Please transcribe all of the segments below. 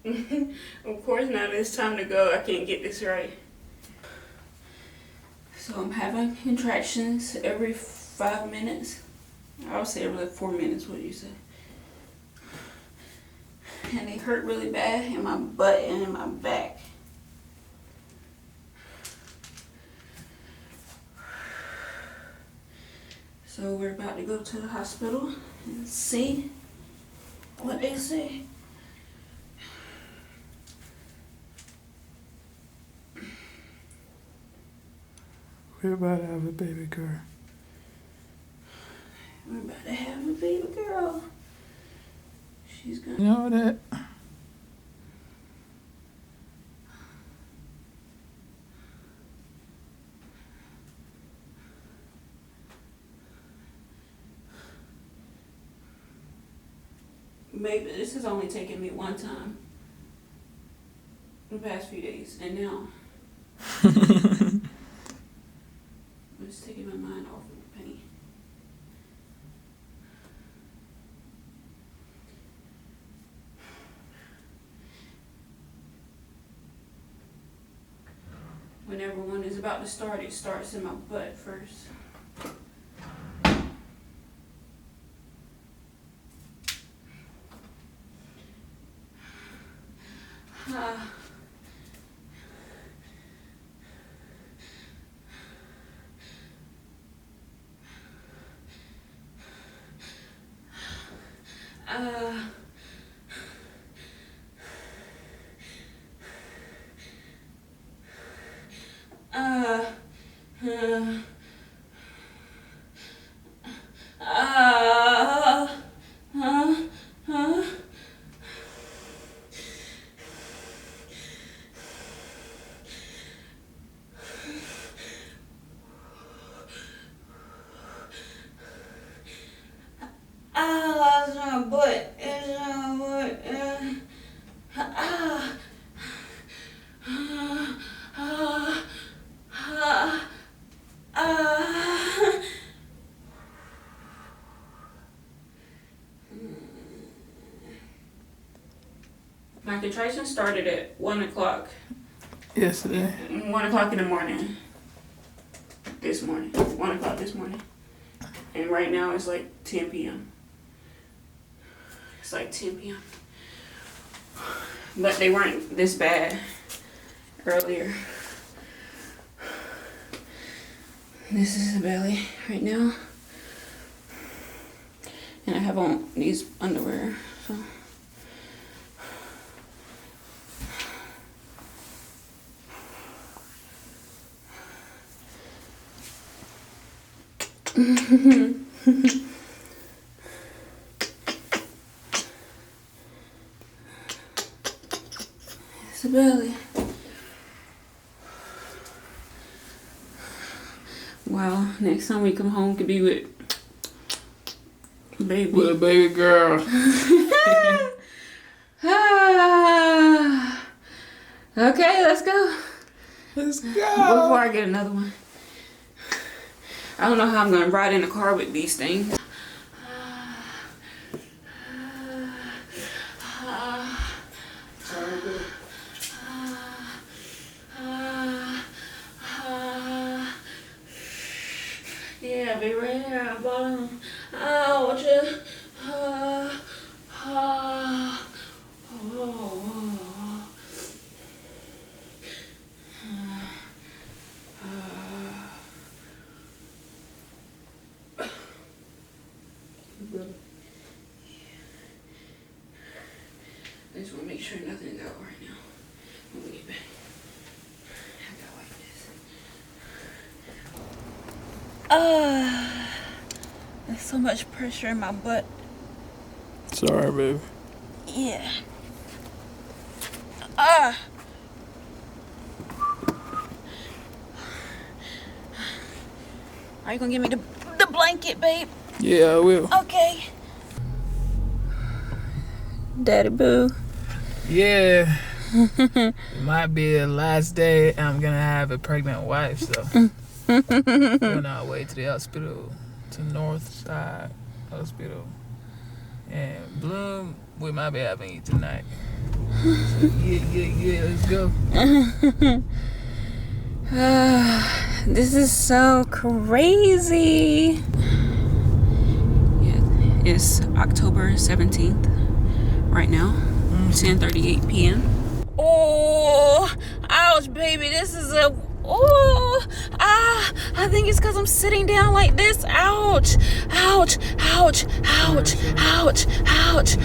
Of course, now that it's time to go, I can't get this right. So I'm having contractions every 5 minutes. I would say every 4 minutes, what do you say? And they hurt really bad in my butt and in my back. So we're about to go to the hospital and see what they say. We're about to have a baby girl. We're about to have a baby girl. She's gonna... You know that? Maybe this has only taken me one time in the past few days, and now it's taking my mind off of the pain. Whenever one is about to start, it starts in my butt first. It's my butt. It's my butt. My contraction started at 1 o'clock. Yesterday. 1 o'clock in the morning. This morning. 1 o'clock this morning. And right now it's like 10 p.m. It's like 10 p.m. But they weren't this bad earlier. This is the belly right now. And I have on these underwear, so. It's the belly. Wow, next time we come home could be with baby. With a baby girl. Okay, let's go. Let's go. Before I get another one. I don't know how I'm gonna ride in the car with these things. Yeah, be right there, bottom. Oh, watch it. I just want to make sure nothing's out right now when we get back. I gotta wipe this. There's so much pressure in my butt. Sorry, baby. Yeah. Are you gonna give me the blanket, babe? Yeah, I will. Okay. Daddy boo. Yeah. It might be the last day I'm gonna have a pregnant wife, so we're on our way to the hospital, to North Side Hospital. And Bloom, we might be having it tonight. So, yeah, let's go. This is so crazy. Yeah, it's October 17th right now, 10:38 p.m. Oh, ouch, baby. This is I think it's because I'm sitting down like this. Ouch, ouch, ouch, ouch, ouch, ouch.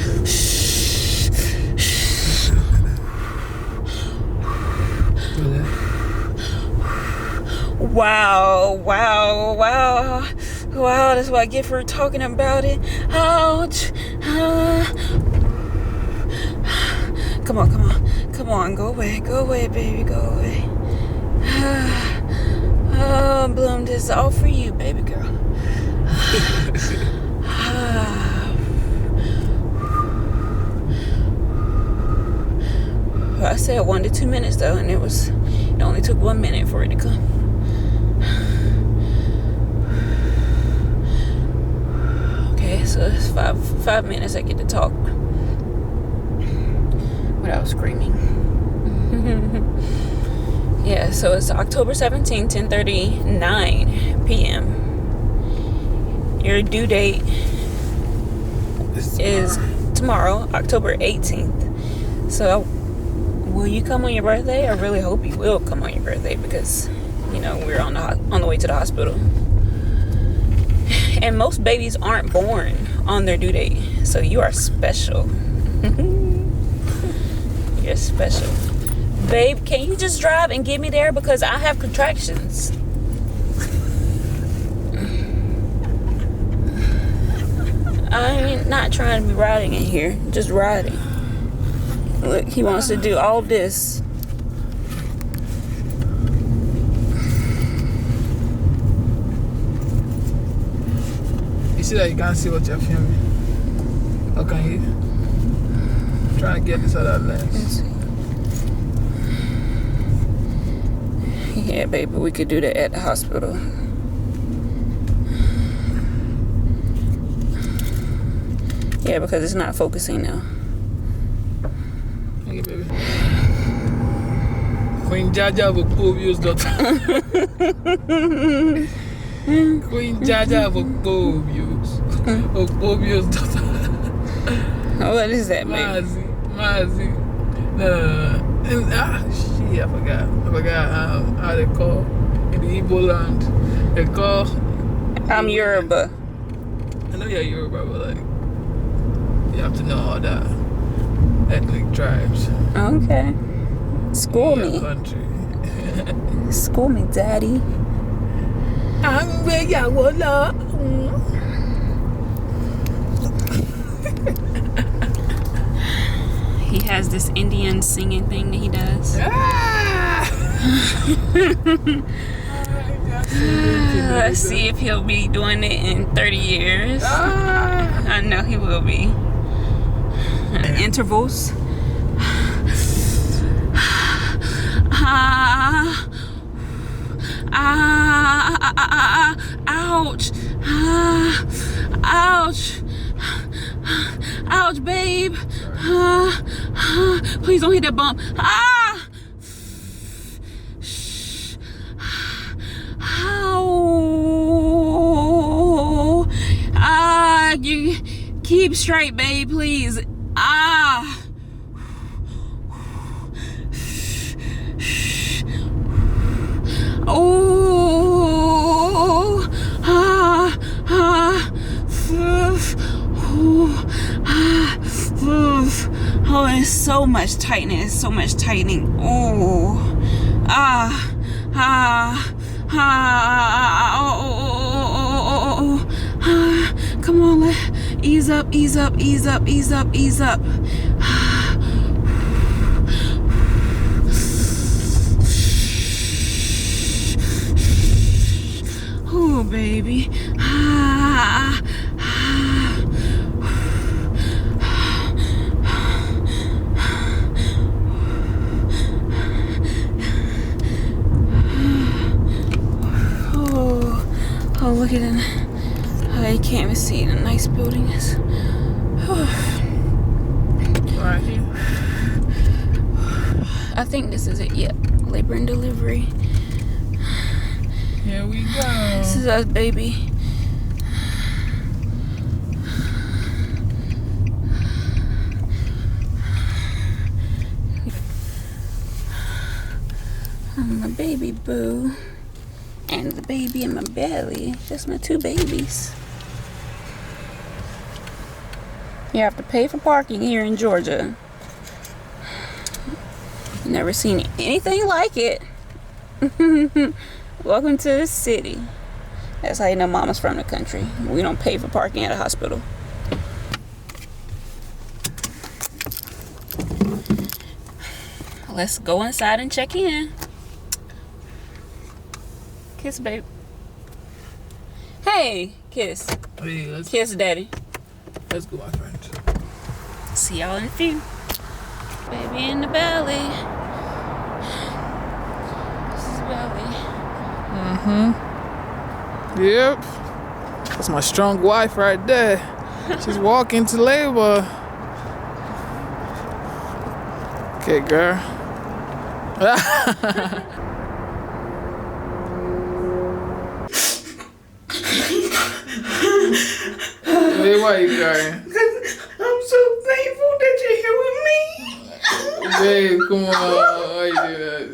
Wow, that's what I get for talking about it. Ouch. Come on, go away, baby, go away. Oh, Bloom, this is all for you, baby girl. I said 1 to 2 minutes though, and it only took 1 minute for it to come. Okay, so it's five minutes I get to talk without screaming. Yeah, so it's October 17th, 10:39 p.m. Your due date is tomorrow, October 18th. So will you come on your birthday? I really hope you will come on your birthday because, we're on the way to the hospital. And most babies aren't born on their due date. So you are special. You're special. Babe, can you just drive and get me there because I have contractions? I'm not trying to be riding in here, just riding. Look, he wants to do all this. You see that you can't see what you're filming? How can you? I'm trying to get this out of that lens. Yeah, baby, we could do that at the hospital. Yeah, because it's not focusing now. Thank you, baby. Queen Jaja of Octavio's daughter. Queen Jaja of Octavio's daughter. What is that, baby? Mazi. No. Shit, I forgot how they call in the Igbo land. They call. I'm Yoruba. I know you're Yoruba, but you have to know all the ethnic tribes. Okay. School in me. your country. School me, daddy. I'm Redia He has this Indian singing thing that he does. Let's see if he'll be doing it in 30 years. I know he will be. Intervals. Ouch. Ouch. Ouch, babe. Please don't hit that bump. You keep straight, babe, please. Oh, there's so much tightness, so much tightening. Come on, ease up. Oh, baby. Oh, look at it. You can't even see the nice buildings. Right here. I think this is it. Yep. Labor and delivery. Here we go. This is us, baby. I'm my baby boo. And the baby in my belly. Just my 2 babies. You have to pay for parking here in Georgia. Never seen anything like it. Welcome to the city. That's how you know mama's from the country. We don't pay for parking at a hospital. Let's go inside and check in. Kiss, babe. Hey, kiss. Hey, Kiss, daddy. let's go, my friend. See y'all in a few. Baby in the belly. This is belly. Yep. That's my strong wife right there. She's walking to labor. Okay, girl. Hey, why you crying? I'm so thankful that you're here with me. Babe, come on. Why you do that?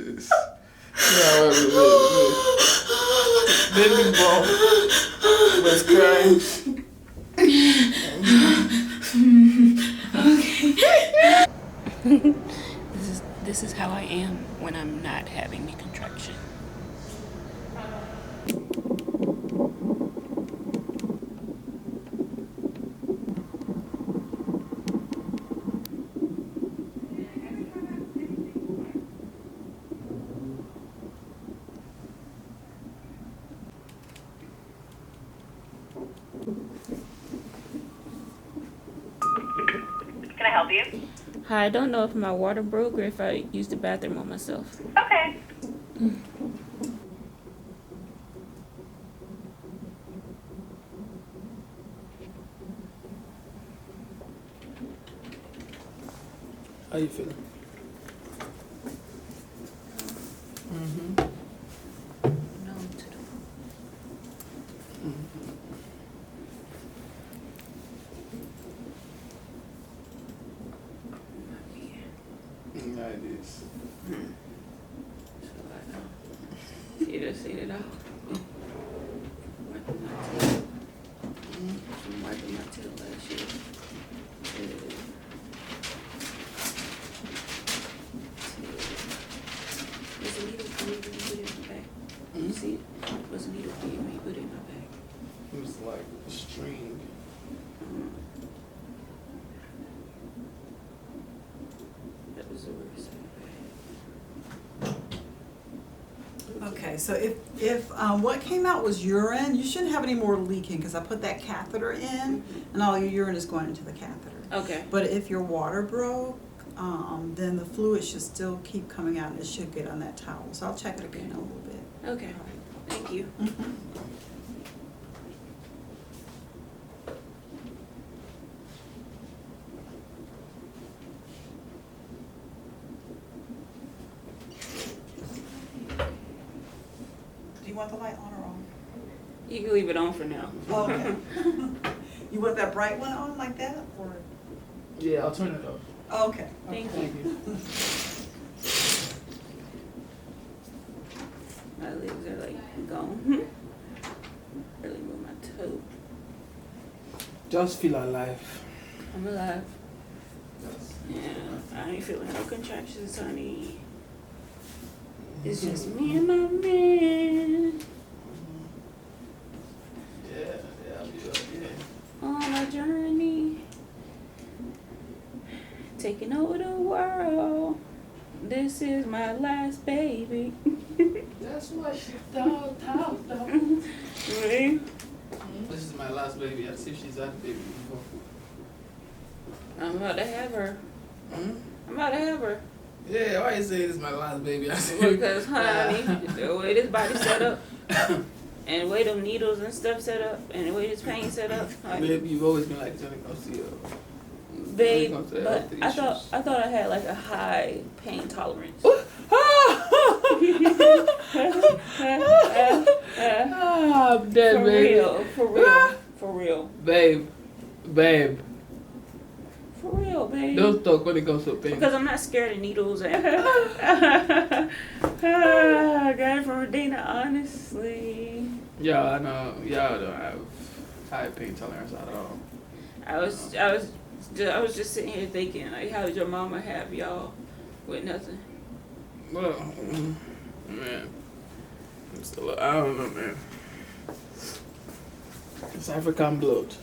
Baby ball. Let's cry. This is how I am when I'm not having a contraction. Can I help you? Hi, I don't know if my water broke or if I used the bathroom on myself. Okay. How you feeling? No, to the Yeah, it is. You just seen it all. Wiping my tail. I'm wiping my tail last year. There's a needle for me when you put it in my back. You see it? There's a needle for you when you put it in my back. It was like a string. That was the worst. Okay, so if what came out was urine, you shouldn't have any more leaking because I put that catheter in and all your urine is going into the catheter. Okay. But if your water broke, then the fluid should still keep coming out and it should get on that towel. So I'll check it again in a little bit. Okay. Thank you. Do you want the light on or off? You can leave it on for now. Okay. You want that bright one on like that or? Yeah, I'll turn it off. Okay. Thank Thank you. you. My legs are like gone. Really move my toe. Just feel alive. I'm alive. Yeah, I ain't feeling no contractions, honey. It's just me and my man Yeah, I'll be okay. on a journey, taking over the world. This is my last baby. That's what she thought. Really? This is my last baby. I'll see if she's had a baby before. I'm about to have her. Hmm? I'm about to have her. Yeah, why you say this is my last baby? Because, honey, the way this body set up, and the way them needles and stuff set up, and the way this pain set up, honey. Baby, you've always been like this when it comes to your Babe, When it comes to but health I issues. thought I had like a high pain tolerance. I'm dead, baby. For real, Babe. for real, babe. Don't talk when it comes to pain. Because I'm not scared of needles. I got it from Regina, honestly. Yeah, I know. Y'all don't have high pain tolerance at all. I was just sitting here thinking, like, how did your mama have y'all with nothing? Well, man, I'm still, I don't know, man. It's African blood.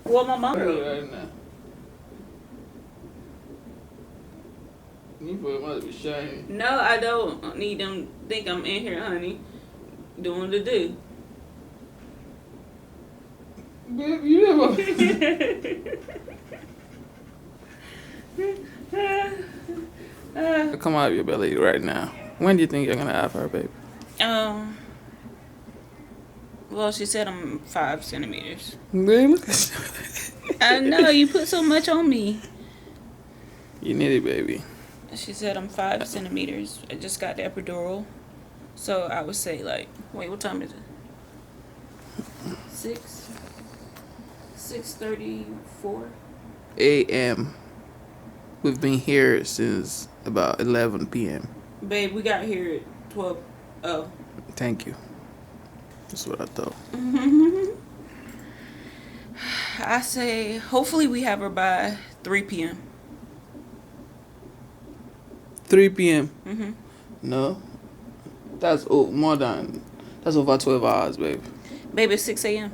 Well, my mom. Right now. You must be shiny. No, I don't need them think I'm in here, honey, doing the do. Babe, you never. Come out of your belly right now. When do you think you're gonna have her, babe? Well, she said I'm 5 centimeters. Babe, look at you. I know, you put so much on me. You need it, baby. She said I'm 5 centimeters. I just got the epidural. So I would say, like, wait, what time is it? 6:34. A.M. We've been here since about 11 p.m. Babe, we got here at 12. Oh. Thank you. That's what I thought. I say, hopefully we have her by 3 p.m. 3 p.m. Mm-hmm. No. That's that's over 12 hours, babe. Baby, it's 6 a.m.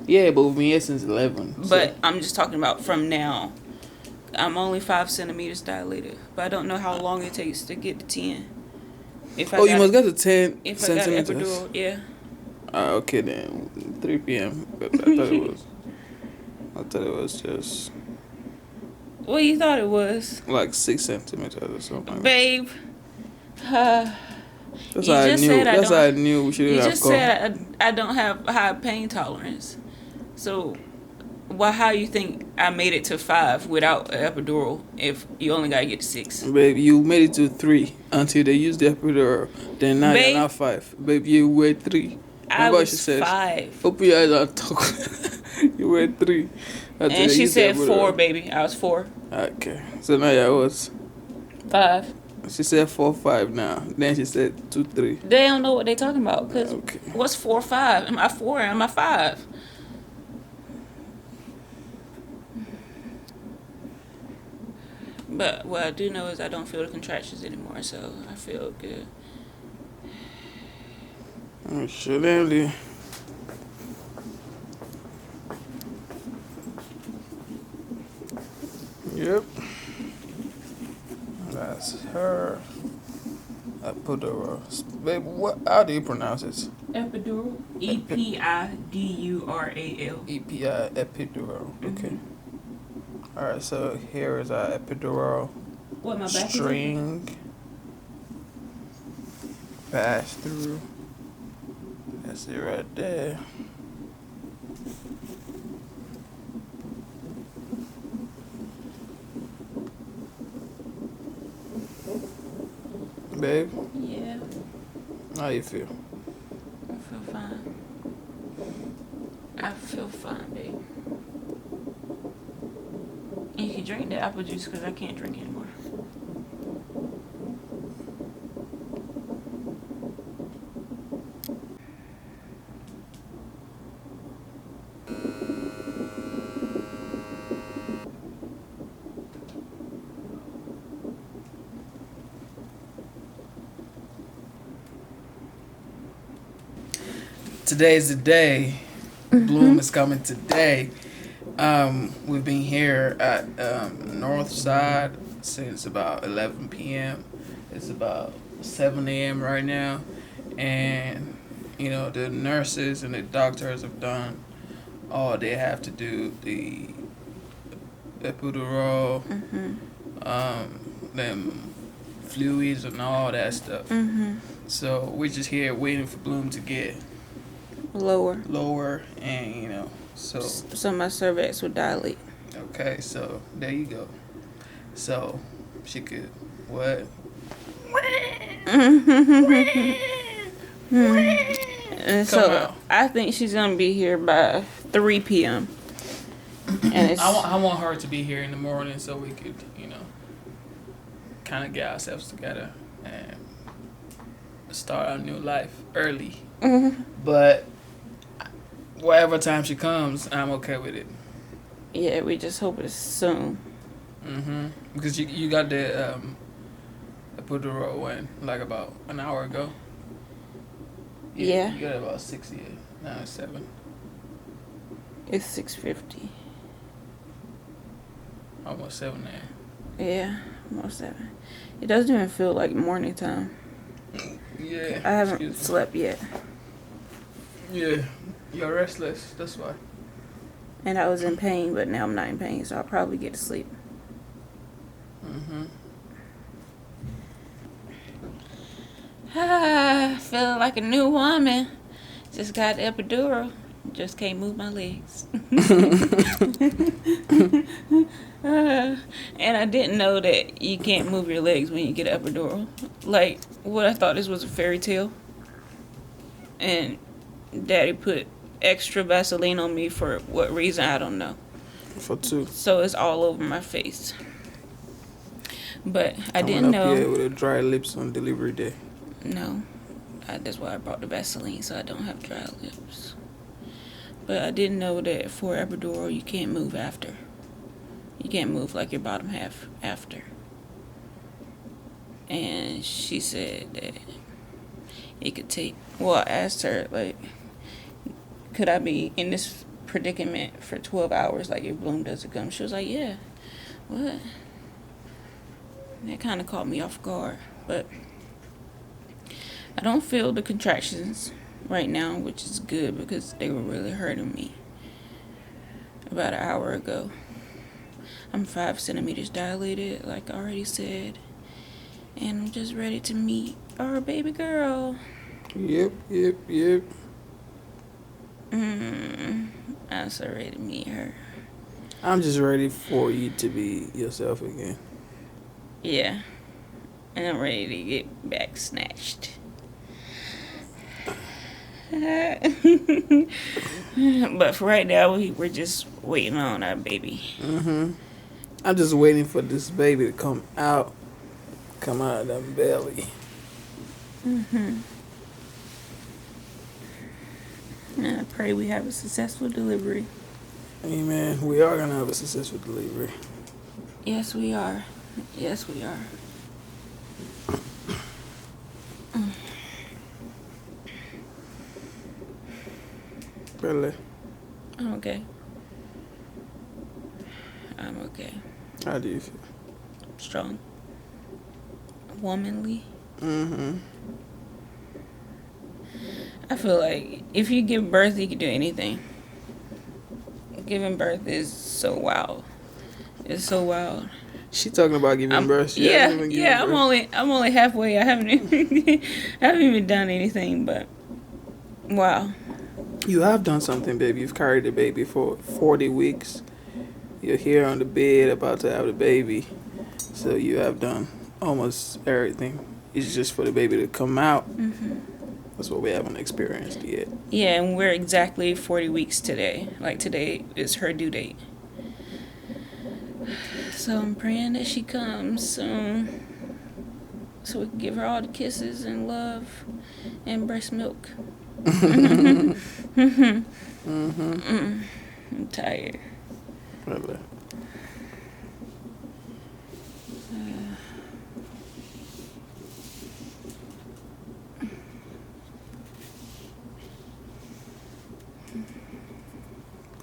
Yeah, but we've been here since 11. But I'm just talking about from now. I'm only 5 centimeters dilated, but I don't know how long it takes to get to 10. If I you must get to 10 if I got an centimeters. epidural, yeah. Okay then, 3 p.m. I thought it was just What you thought it was? like 6 centimeters or something. Babe. That's You how I just knew. said I That's don't- how I knew we shouldn't You have just come. said I don't have high pain tolerance. So, how you think I made it to 5 without an epidural if you only gotta get to 6? Babe, you made it to 3 until they used the epidural. Then now Babe, you're not 5. Babe, you were 3. I Remember what she was said? 5. Open your eyes and talk. You were 3. Until And they she used the said 4, epidural. baby. I was 4. Okay. So now you're what? 5. She said 4, 5 now. Then she said 2, 3. They don't know what they talking about. Because Okay. what's 4, 5? Am I 4 or am I 5? But what I do know is I don't feel the contractions anymore. So I feel good. Oh, shit, Emily. Yep. That's her. I put her. Babe, how do you pronounce it? Epidural. EPIDURAL. EPI, epidural. Okay. Alright, so here is our epidural What, my back string. Pass through. That's it right there. Babe, Yeah, how you feel? I feel fine. I feel fine, babe. And you can drink the apple juice because I can't drink anymore. Today's the day. Bloom is coming today. We've been here at North Side since about 11 p.m. It's about 7 a.m. right now. And, you know, the nurses and the doctors have done all they have to do. The epidural, them fluids and all that stuff. So we're just here waiting for Bloom to get Lower. lower and, you know, so So my cervix would dilate. Okay, so there you go. So she could what? And so I think she's gonna be here by 3 p.m. And it's I want her to be here in the morning so we could, kind of get ourselves together and start our new life early. But whatever time she comes, I'm okay with it. Yeah, we just hope it's soon. Because you got the epidural when like about an hour ago. Yeah. You got it about 6 years. Now it's 7. It's 6:50. Almost 7 now. Yeah, almost 7. It doesn't even feel like morning time. Yeah. I haven't slept yet. Yeah. You're restless. That's why. And I was in pain, but now I'm not in pain, so I'll probably get to sleep. Feeling like a new woman. Just got the epidural. Just can't move my legs. And I didn't know that you can't move your legs when you get an epidural. Like, what I thought this was a fairy tale. And Daddy put extra Vaseline on me for what reason, I don't know. For 2. So it's all over my face. But I didn't know. Here with a dry lips on delivery day. No. That's why I brought the Vaseline, so I don't have dry lips. But I didn't know that for epidural, you can't move after. You can't move like your bottom half after. And she said that it could take... Well, I asked her, like, could I be in this predicament for 12 hours, like, if Bloom doesn't come? She was like, yeah. What? That kind of caught me off guard. But I don't feel the contractions right now, which is good because they were really hurting me about an hour ago. I'm 5 centimeters dilated, like I already said. And I'm just ready to meet our baby girl. Yep. I'm so ready to meet her. I'm just ready for you to be yourself again. Yeah. And I'm ready to get back snatched. But for right now, we're just waiting on our baby. I'm just waiting for this baby to come out of that belly. And I pray we have a successful delivery. Amen. We are gonna have a successful delivery. Yes, we are. Yes, we are. Really? I'm okay. I'm okay. How do you feel? Strong. Womanly. I feel like if you give birth, you can do anything. Giving birth is so wild. It's so wild. She talking about giving birth. Yeah. I'm only halfway. I haven't even done anything, but wow. You have done something, baby. You've carried the baby for 40 weeks. You're here on the bed about to have the baby. So you have done almost everything. It's just for the baby to come out. That's what we haven't experienced yet. Yeah, and we're exactly 40 weeks today. Like, today is her due date. So I'm praying that she comes soon so we can give her all the kisses and love and breast milk. I'm tired. Really?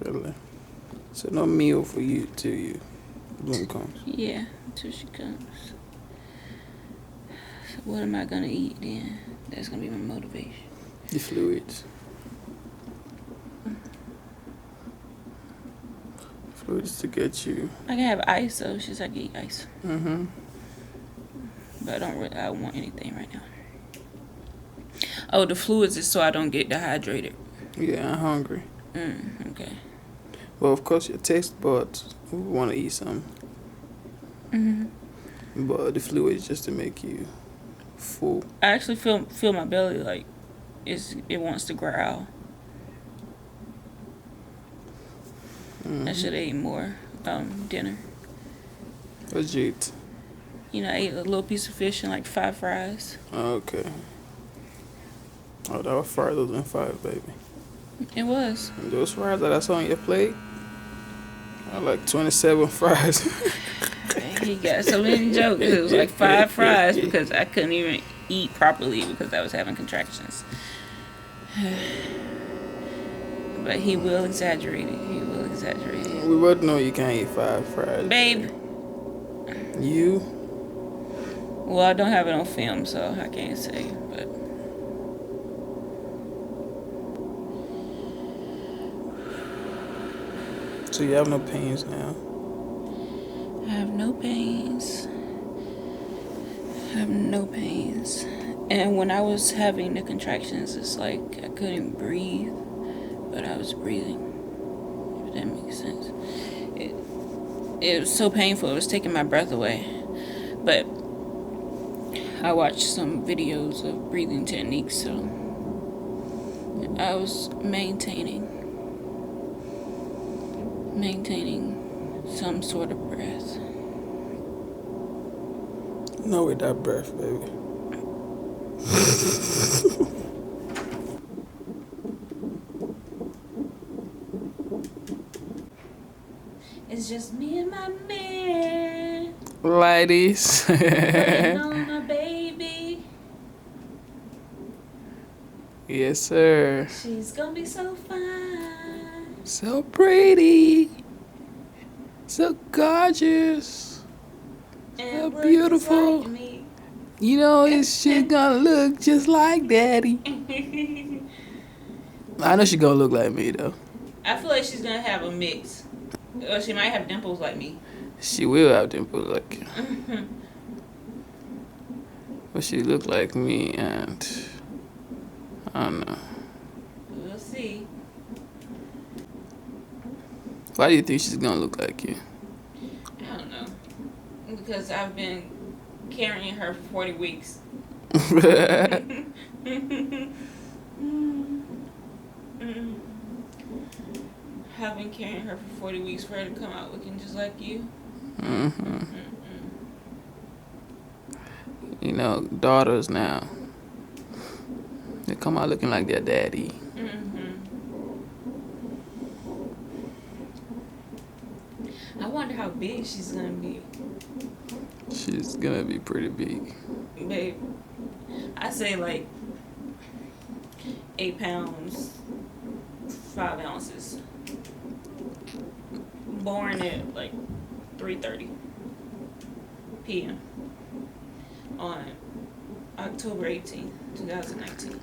Really? So no meal for you till you Bloom comes. Yeah, until she comes. So what am I gonna eat then? That's gonna be my motivation. The fluids. Fluids to get you. I can have ice though. She's like, eat ice. Mm-hmm. But I don't want anything right now. Oh, the fluids is so I don't get dehydrated. Yeah, I'm hungry. Okay. Well, of course, your taste buds want to eat some, Hmm. but the fluid is just to make you full. I actually feel my belly like it wants to growl. I should have eaten more dinner. What'd you eat? You know, I ate a little piece of fish and like 5 fries. Okay. Oh, that was fries than 5, baby. It was. And those fries that I saw on your plate are like 27 fries. He got so many jokes. It was like 5 fries because I couldn't even eat properly because I was having contractions. But he will exaggerate it. He will exaggerate it. We both know you can't eat 5 fries. Babe. You? Well, I don't have it on film, so I can't say. But So you have no pains now? I have no pains. I have no pains. And when I was having the contractions, it's like I couldn't breathe, but I was breathing. If that makes sense. It was so painful. It was taking my breath away. But I watched some videos of breathing techniques, so I was maintaining some sort of breath. No, with that breath, baby. It's just me and my man. Ladies. Waiting on a baby. Yes, sir. She's gonna be so fine. So pretty. So gorgeous. And So look beautiful. just like me. You know, she's gonna look just like daddy. I know she's gonna look like me, though. I feel like she's gonna have a mix. Or she might have dimples like me. She will have dimples like you. But she look like me, and I don't know. We'll see. Why do you think she's gonna look like you? I don't know. Because I've been carrying her for 40 weeks. I've been carrying her for 40 weeks for her to come out looking just like you. Mm-hmm. You know, daughters now, they come out looking like their daddy. I wonder how big she's gonna be. She's gonna be pretty big. Babe, I say like 8 pounds, 5 ounces. Born at like 3:30 p.m. on October 18th, 2019.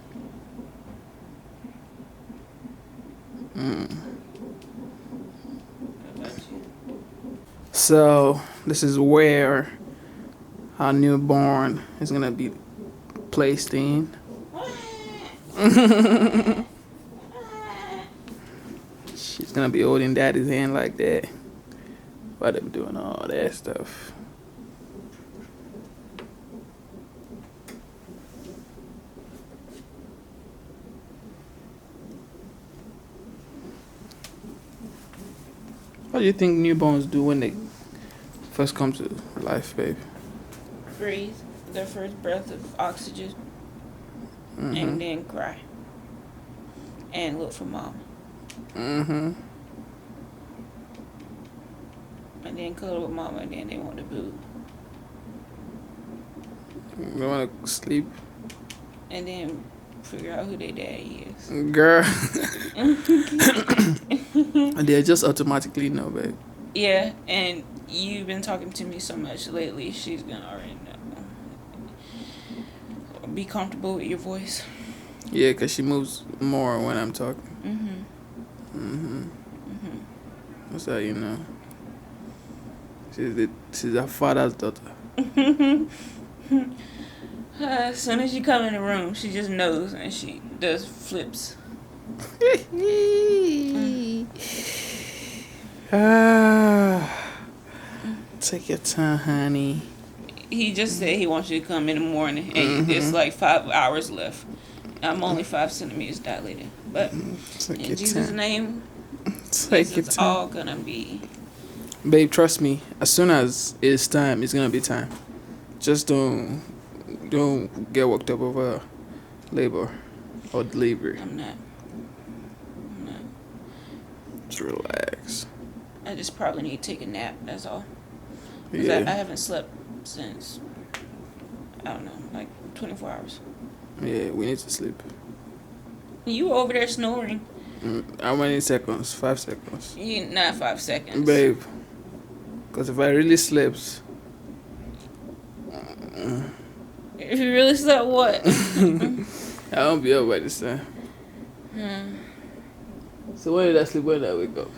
What about you? So this is where our newborn is gonna be placed in. She's gonna be holding daddy's hand like that while they're doing all that stuff. What do you think newborns do when they first come to life, baby? Breathe their first breath of oxygen and then cry and look for mom. And then cuddle with mama and then they want to boo. They wanna sleep. And then figure out who their daddy is. Girl. They just automatically know, babe. Yeah, and you've been talking to me so much lately, she's gonna already know. Be comfortable with your voice. Yeah, 'cause she moves more when I'm talking. That's how you know. She's her father's daughter. As soon as you come in the room, she just knows and she does flips. Take your time, honey. He just said he wants you to come in the morning, and it's like 5 hours left. I'm only 5 centimeters dilated, but Take in your Jesus' time. name, Take your it's time. all gonna be. Babe, trust me. As soon as it's time, it's gonna be time. Just don't get worked up over labor or delivery. I'm not. Just relax. I just probably need to take a nap. That's all. Because Yeah. I haven't slept since, I don't know, like 24 hours. Yeah, we need to sleep. You were over there snoring. How many seconds? 5 seconds. You not 5 seconds. Babe. Because if I really slept, If you really slept, what? I won't be up by this time. So when did I sleep? When did I wake up?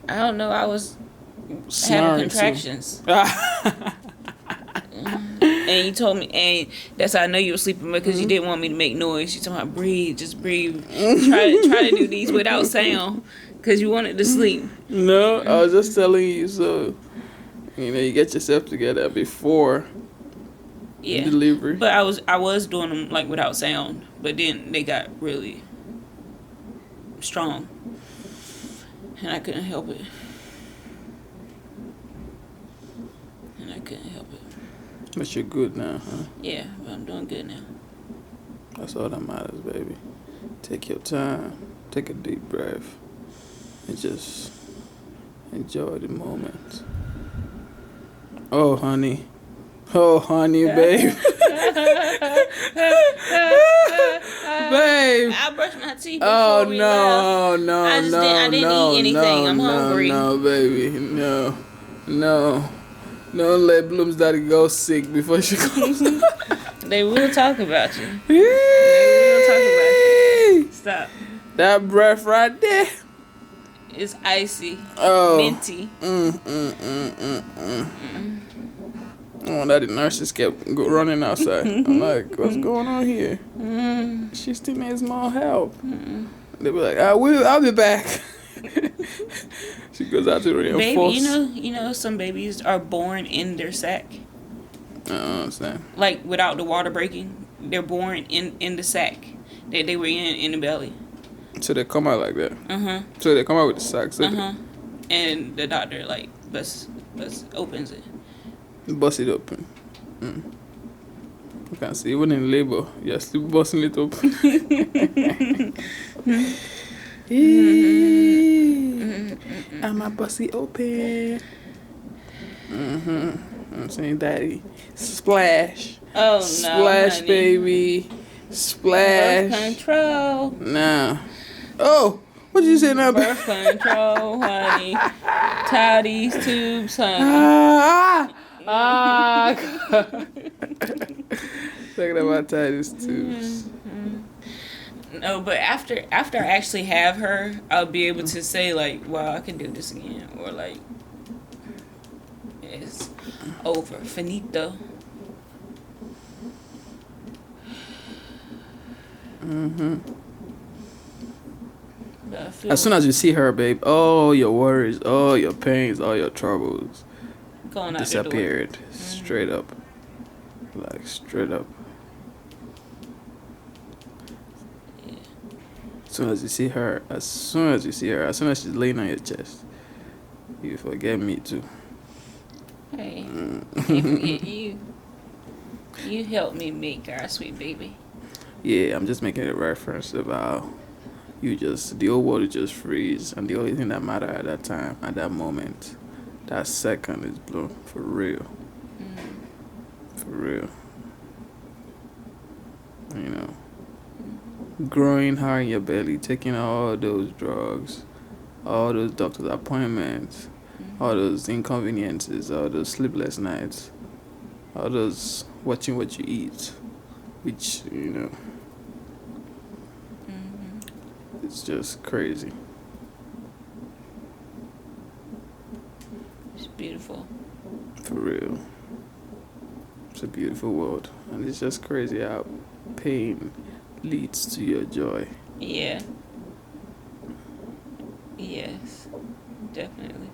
I don't know. I was having Snoring too. contractions. And you told me, and that's how I know you were sleeping, because you didn't want me to make noise. You told me, breathe, just breathe. Try to do these without sound, because you wanted to sleep. No, I was just telling you so. You get yourself together before Yeah. delivery. But I was doing them like without sound, but then they got really strong, and I couldn't help it. But you're good now, huh? Yeah, but I'm doing good now. That's all that matters, baby. Take your time. Take a deep breath. And just enjoy the moment. Oh, honey. Oh, honey, babe. Babe. I brushed my teeth before Oh, we no, left. no, I just no, didn't no, eat anything. I'm hungry. No, baby. No, no. Don't let Bloom's daddy go sick before she goes. They will talk about you. They will talk about you. Stop. That breath right there. It's icy. Oh. Minty. Oh, that the nurses kept running outside. I'm like, what's going on here? She still needs more help. They were like, I'll be back. She goes out to reinforce. Baby, you know, some babies are born in their sack. I don't understand. Like without the water breaking, they're born in the sack that they were in the belly. So they come out like that. So they come out with the sacks. And the doctor like bust opens it. Bust it open. You can see even in labor, you're still busting it open. I'ma bust it open. I'm saying, daddy, splash. Oh no, Splash, honey. baby. Splash. Birth control. Nah. Oh, what did you say now? Birth control, honey. Tie these tubes, honey. Talking about Titus tubes. No, but after I actually have her, I'll be able to say like, wow, I can do this again, or like, it's over, finito. But I feel As soon as you see her, babe, all your worries, all your pains, all your troubles going out disappeared. Straight up. Like, straight up. Yeah. As soon as you see her, as soon as she's laying on your chest, you forget me too. Hey, can't forget you. You helped me make our sweet baby. Yeah, I'm just making a reference about the whole world would just freeze, and the only thing that mattered at that time, at that moment, that second is Bloom, for real. For real. You know, growing her in your belly, taking all those drugs, all those doctor's appointments, all those inconveniences, all those sleepless nights, all those watching what you eat, which, you know, it's just crazy. It's beautiful. For real. It's a beautiful world. And it's just crazy how pain leads to your joy. Yeah. Yes, definitely.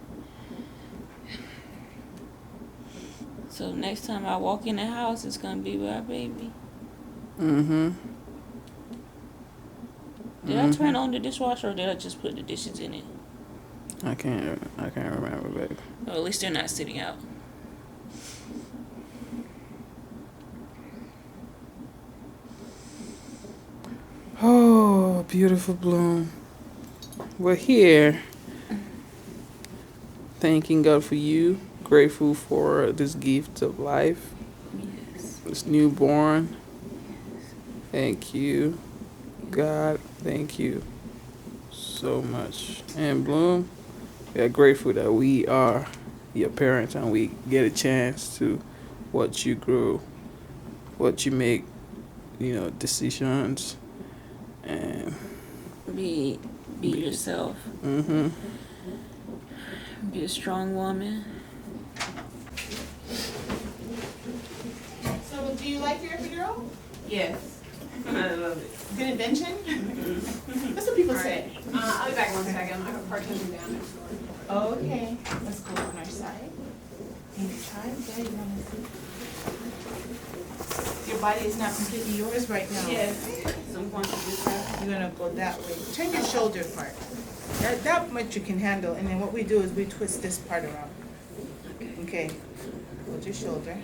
So next time I walk in the house, it's gonna be with our baby. Mm-hmm. Did I turn on the dishwasher or did I just put the dishes in it? I can't remember, babe. Or at least they're not sitting out. Oh, beautiful Bloom. We're here. Thanking God for you. Grateful for this gift of life. Yes. This newborn. Thank you. God, thank you so much. And Bloom, we are grateful that we are your parents and we get a chance to watch you grow, watch you make, decisions. And Be yourself. mm-hmm. Be a strong woman. So, do you like your epidural? Yes. I love it. Good invention? That's what people say. I'll be back 1 second. I have a partition down next door. Oh, okay. Let's go on our side. Anytime, there you want to see. Your body is not completely yours right now. Yes. Some point to this side. You're gonna go that way. Turn your shoulder part. That much you can handle, and then what we do is we twist this part around. Okay. Hold your shoulder.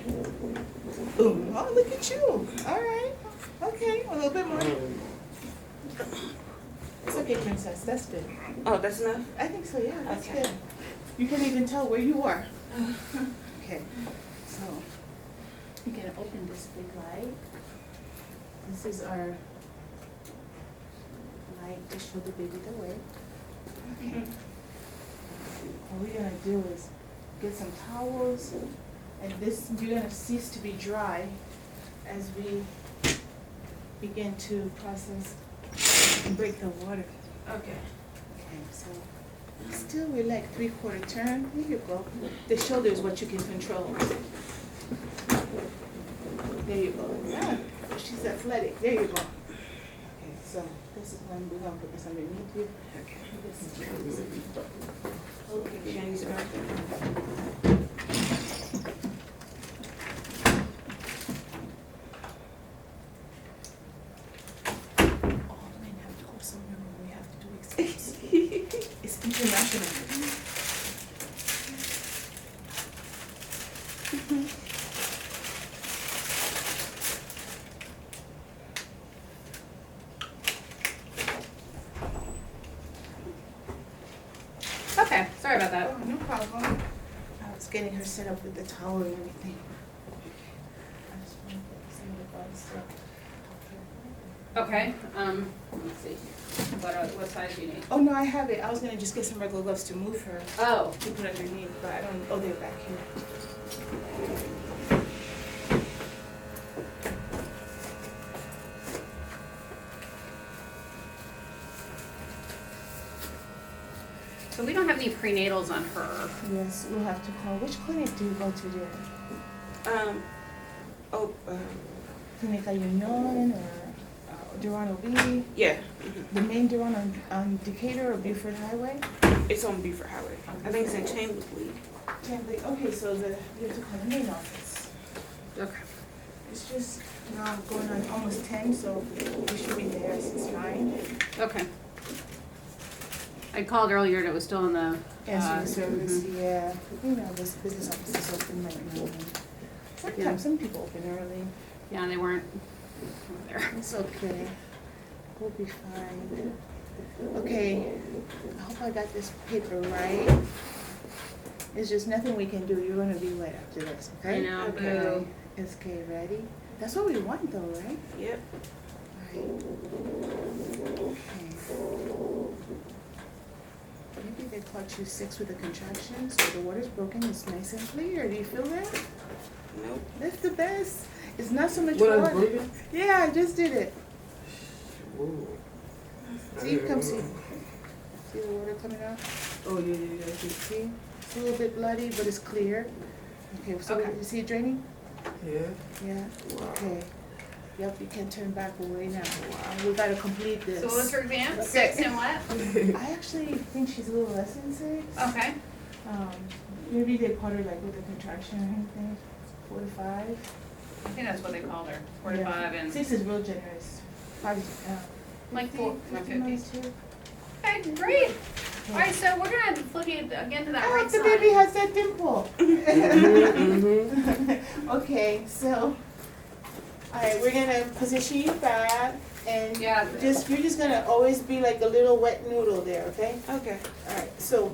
Boom. Oh, look at you. All right. Okay. A little bit more. It's okay, princess. That's good. Oh, that's enough? I think so. Yeah. That's Okay. good. You can't even tell where you are. Okay. So we're gonna open this big light. This is our light to show the baby the way. Okay. What we're gonna do is get some towels, and this you're gonna cease to be dry as we begin to process and break the water. Okay. Okay, so still we're like 3/4 turn. Here you go. The shoulder is what you can control. There you go. Yeah, she's athletic. There you go. Okay, so this is when we're gonna put this underneath you. Okay. Okay, Shani's back. Oh, man, I have to go somewhere when we have to do exams. It's international. Okay, sorry about that. Oh, no problem. I was getting her set up with the towel and everything. I just want to put some of the body stuff. Okay, let's see. What size do you need? Oh, no, I have it. I was gonna just get some regular gloves to move her, Oh, to put underneath, but I don't, oh, they're back here. so we don't have any prenatals on her. Yes, we'll have to call. Which clinic do you go to there? Clinica Union or Durano B? Yeah, The main Durano on Decatur or Buford Highway? it's on Beaufort Highway. I think it's in Chamberlain. Chamberlain. Okay, so you have to call the main office. Okay. It's just now going on almost 10, so we should be there since 9. Okay. I called earlier and it was still in the, Answering service, yeah. You know, this business office is open right now. Sometimes some people open early. yeah, they weren't there. It's okay. We'll be fine. Okay, I hope I got this paper right. There's just nothing we can do. You're gonna be wet after this, okay? I know, Okay. Okay, ready? That's what we want though, right? Yep. Right. Okay. Maybe they caught you 6 with the contractions, so the water's broken, it's nice and clear. Do you feel that? Nope. That's the best. It's not so much What, I was water. breathing? Yeah, I just did it. Whoa. See, come see. See the water coming out? Oh, yeah. See? It's a little bit bloody, but it's clear. Okay, so Okay. you see it draining? Yeah. Yeah? Okay. Yep, you can turn back away now. We gotta complete this. So what was her exam? Okay. 6 and what? I actually think she's a little less than 6. Okay. Maybe they caught her like with a contraction or anything. 4 to 5. I think that's what they called her, 4 to Yeah. 5 and 6 is real generous. 5 is, like 50, 4, 50 50. minutes too. Okay, great. All right, so we're gonna flip you again to that Oh, right the side. baby has that dimple. Okay, so, alright, we're gonna position you back and Yeah. you're just gonna always be like a little wet noodle there, okay? Okay. Alright, so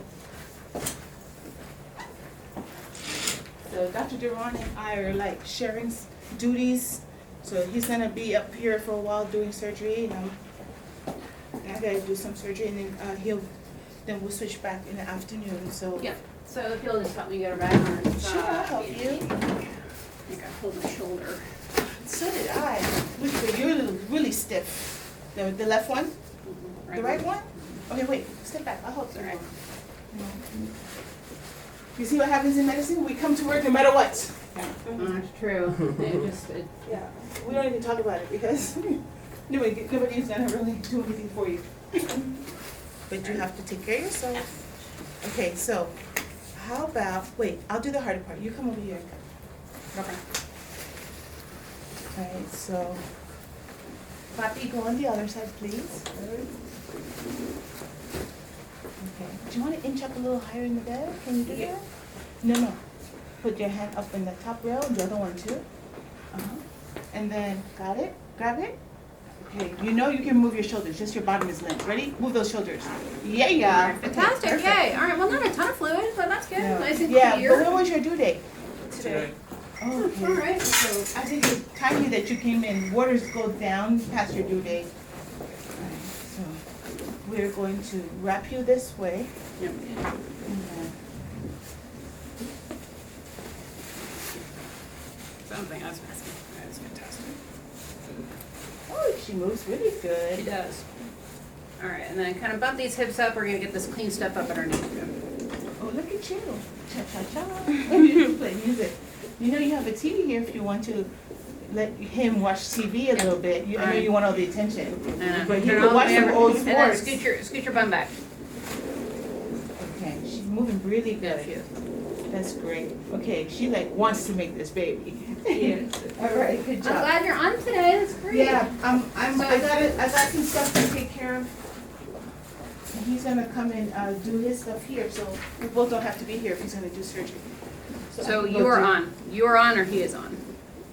Dr. Duran and I are like sharing duties. So he's gonna be up here for a while doing surgery, and I gotta do some surgery, and then then we'll switch back in the afternoon. So Yeah. So if you'll just help me get her back on her side. sure, I'll help you. I think I pulled my shoulder. So did I. You're really stiff. The left one, the right one. Okay, wait, step back. I'll help you. Sorry. You see what happens in medicine? We come to work no matter what. That's true. Yeah, we don't even talk about it because nobody's gonna really do anything for you. But you have to take care of yourself. Okay, so how about, wait, I'll do the harder part. You come over here. Okay. Alright, so Papi, go on the other side, please. Okay, do you want to inch up a little higher in the bed? Can you do that? No. Put your hand up in the top rail, the other one too. And then, got it? Grab it? Okay, you know you can move your shoulders, just your bottom is limp. Ready? Move those shoulders. Yeah. Fantastic. Okay. All right. Well, not a ton of fluid, but that's good. Nice and Yeah, clear. but when was your due date? Today. Oh, okay. All right. So I think it's timely that you came in, waters go down past your due date. Alright, so we're going to wrap you this way. Yep. And then Something I was asking. That's fantastic. oh, she moves really She good. does. All right, and then kind of bump these hips up. We're gonna get this clean stuff up underneath. Oh, look at you. Cha-cha-cha. You play music. You know you have a TV here if you want to let him watch TV a little bit. I know you want all the attention. But he Turn can all watch the way some over. old And then sports. scoot your bum back. Okay, she's moving really Yeah, good. she is. That's great. Okay, she like wants to make this baby. Yes. All right, good I'm job. glad you're on today. That's great. Yeah, I got some stuff to take care of. And he's gonna come and do his stuff here, so we both don't have to be here if he's gonna do surgery. I So can go you are do- on. You are on, or he is on.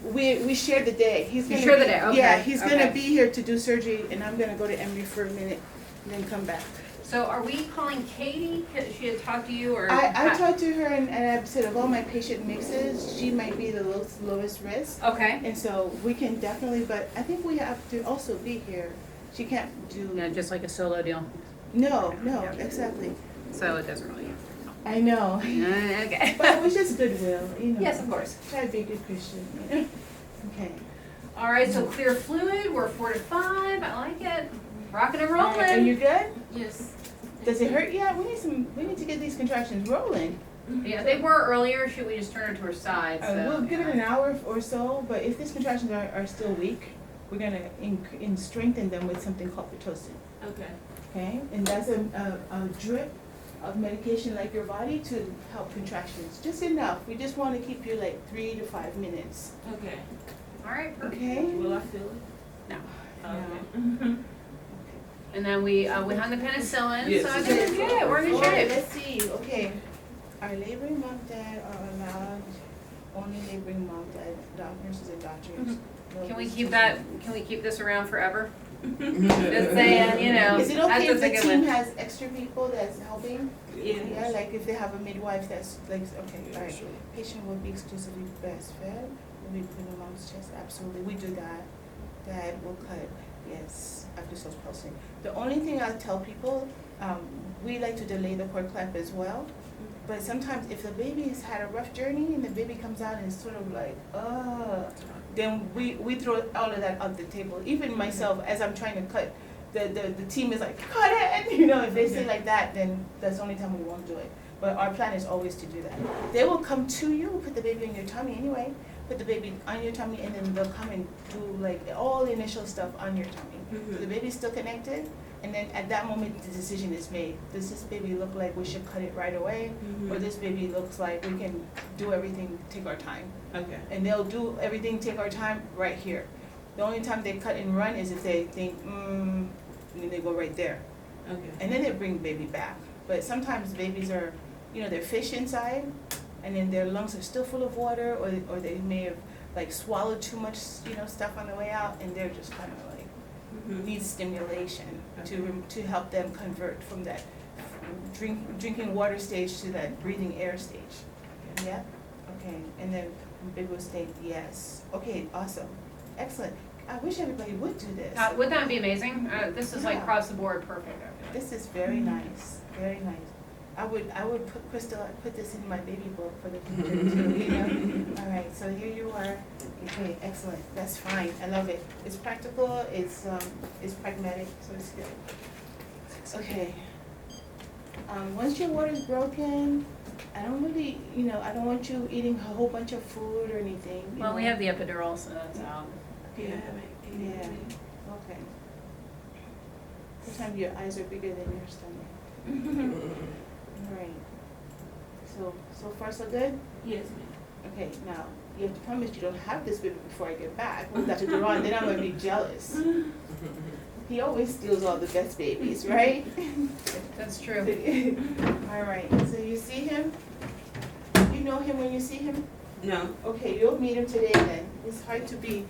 We share the day. He's You gonna share the be- day, okay, Yeah, he's okay. gonna be here to do surgery, and I'm gonna go to Emory for a minute, and then come back. So are we calling Katie? 'Cause she had talked to you, or I talked to her and I said of all my patient mixes, she might be the lowest risk. Okay. And so we can definitely, but I think we have to also be here. She can't do, No, just like a solo deal. no, exactly. So it doesn't really. I know. Okay. But it was just goodwill, you know. Yes, of course. Try to be a good Christian, you know. Okay. All right. So clear fluid. We're 4 to 5. I like it. Rocking and All rolling. right, are you good? Yes. Does it hurt yet? We need to get these contractions rolling. Yeah, they were earlier. Should we just turn her to her side? So, We'll give it an hour or so, but if these contractions are still weak, we're gonna strengthen them with something called Pitocin. Okay. Okay, and that's a drip of medication like your body to help contractions, just enough. We just want to keep you like 3 to 5 minutes. Okay. All right. Perfect. Okay. Will I feel it? No. Okay. And then we hung the penicillin. Yes. So I think we're good. We're in good Alright, shape. let's see. Okay, our laboring mom dad are allowed only laboring mom dad nurses and doctors. No Can we visitors. keep that? Can we keep this around forever? Just saying, you know. Is it okay if that's the a good team one. has extra people that's helping? Yeah, Yeah. like if they have a midwife that's like, okay, alright. Patient will be exclusively breastfed. Will be put in mom's chest. Absolutely, we do that. Dad will cut. Yes, after social pulsing. The only thing I tell people, we like to delay the cord clap as well. But sometimes if the baby's had a rough journey and the baby comes out and it's sort of like, then we throw all of that on the table. Even myself, as I'm trying to cut, the team is like, cut it! You know, if they say like that, then that's the only time we won't do it. But our plan is always to do that. They will come to you, put the baby in your tummy anyway, put the baby on your tummy, and then they'll come and do like all the initial stuff on your tummy. So the baby's still connected, And then at that moment, the decision is made. Does this baby look like we should cut it right away? Or this baby looks like we can do everything, take our time? Okay. And they'll do everything, take our time, right here. The only time they cut and run is if they think, and then they go right there. Okay. And then they bring baby back. But sometimes babies are, they're fish inside, and then their lungs are still full of water, or they may have like swallowed too much, stuff on the way out, and they're just kind of like, need stimulation to help them convert from that drinking water stage to that breathing air stage. Yeah? Okay, and then baby will say yes. Okay, awesome. Excellent. I wish everybody would do this. Would that be amazing? This is like Yeah. across the board perfect. I feel like. This is very nice, very nice. I would put Crystal, put this in my baby book for the future too, All right, so here you are. Okay, excellent, that's fine, I love it. It's practical, it's pragmatic, so it's good. Okay. Once your water's broken, I don't really, I don't want you eating a whole bunch of food or anything. Well, we have the epidural, so that's out. Yeah, yeah, okay. Sometimes your eyes are bigger than your stomach. All right. So far so good? Yes, ma'am. Okay, now, you have to promise you don't have this baby before I get back. When Dr. Duran, then I'm gonna be jealous. He always steals all the best babies, right? That's true. All right, so you see him? You know him when you see him? No. Okay, you'll meet him today then. It's hard to be,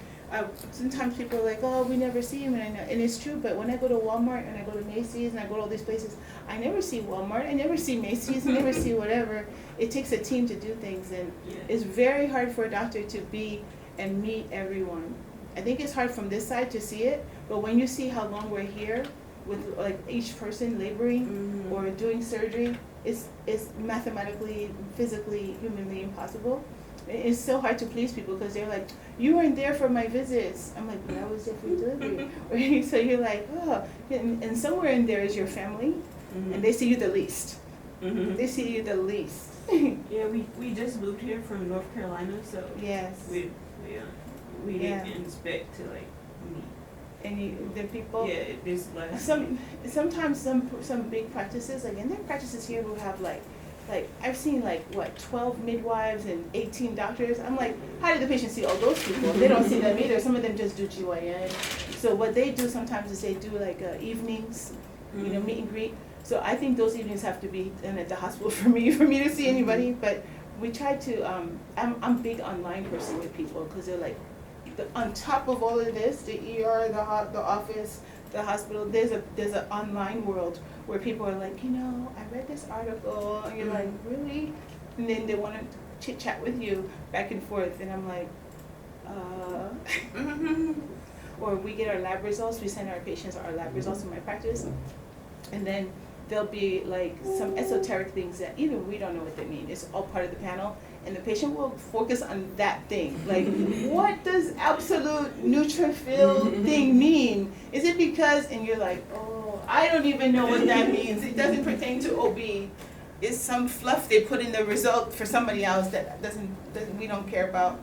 sometimes people are like, oh, we never see him, and it's true, but when I go to Walmart and I go to Macy's and I go to all these places, I never see Walmart, I never see Macy's, I never see whatever. It takes a team to do things, and it's very hard for a doctor to be and meet everyone. I think it's hard from this side to see it, but when you see how long we're here with like each person laboring or doing surgery, it's mathematically, physically, humanly impossible. It's so hard to please people because they're like, you weren't there for my visits. I'm like, but I was there for delivery. So you're like, oh, and somewhere in there is your family, and they see you the least. They see you the least. Yeah, we just moved here from North Carolina, so Yes. we didn't expect to like meet. And the people. Yeah, this last. Sometimes some big practices, like, and there are practices here who have like I've seen 12 midwives and 18 doctors. I'm like, how did the patient see all those people? They don't see them either. Some of them just do GYN. So what they do sometimes is they do like evenings, meet and greet. So I think those evenings have to be done at the hospital for me to see anybody. But we try to. I'm big online person with people because they're like, on top of all of this, the ER, the office, the hospital. There's an online world where people are like, I read this article, and you're like, really? And then they want to chit chat with you back and forth, and I'm like, or we get our lab results. We send our patients our lab results in my practice, and then there'll be like some esoteric things that even we don't know what they mean. It's all part of the panel, and the patient will focus on that thing. Like, what does absolute neutrophil thing mean? Is it because, and you're like, oh, I don't even know what that means. It doesn't pertain to OB. It's some fluff they put in the result for somebody else that doesn't we don't care about.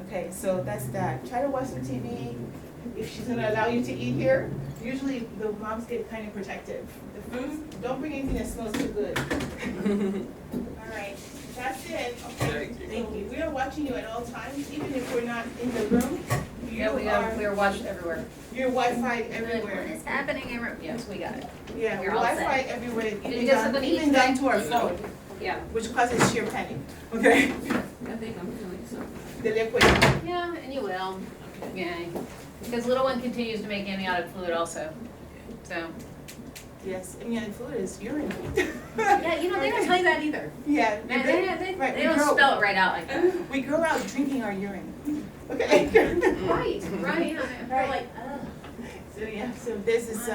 Okay, so that's that. Try to watch some TV. If she's gonna allow you to eat here, usually the moms get kind of protective. Don't bring anything that smells too good. All right, that's it. Okay, thank you. We are watching you at all times, even if we're not in the room. We are watched everywhere. You're Wi-Fi What everywhere. is happening everywhere? Yes, we got it. Yeah, You're all Wi-Fi set. everywhere, you even get something to eat even down today? to our phone, Yeah. which causes sheer panic. Okay, I think I'm feeling something. the liquid. Yeah, and you will. Yeah. Because little one continues to make amniotic fluid also. So. Yes, amniotic fluid is urine. Yeah, they don't tell you that either. Yeah, They don't spell it right out like that. We grow out drinking our urine. Okay. Right. Yeah. They're like, So yeah, so there's this,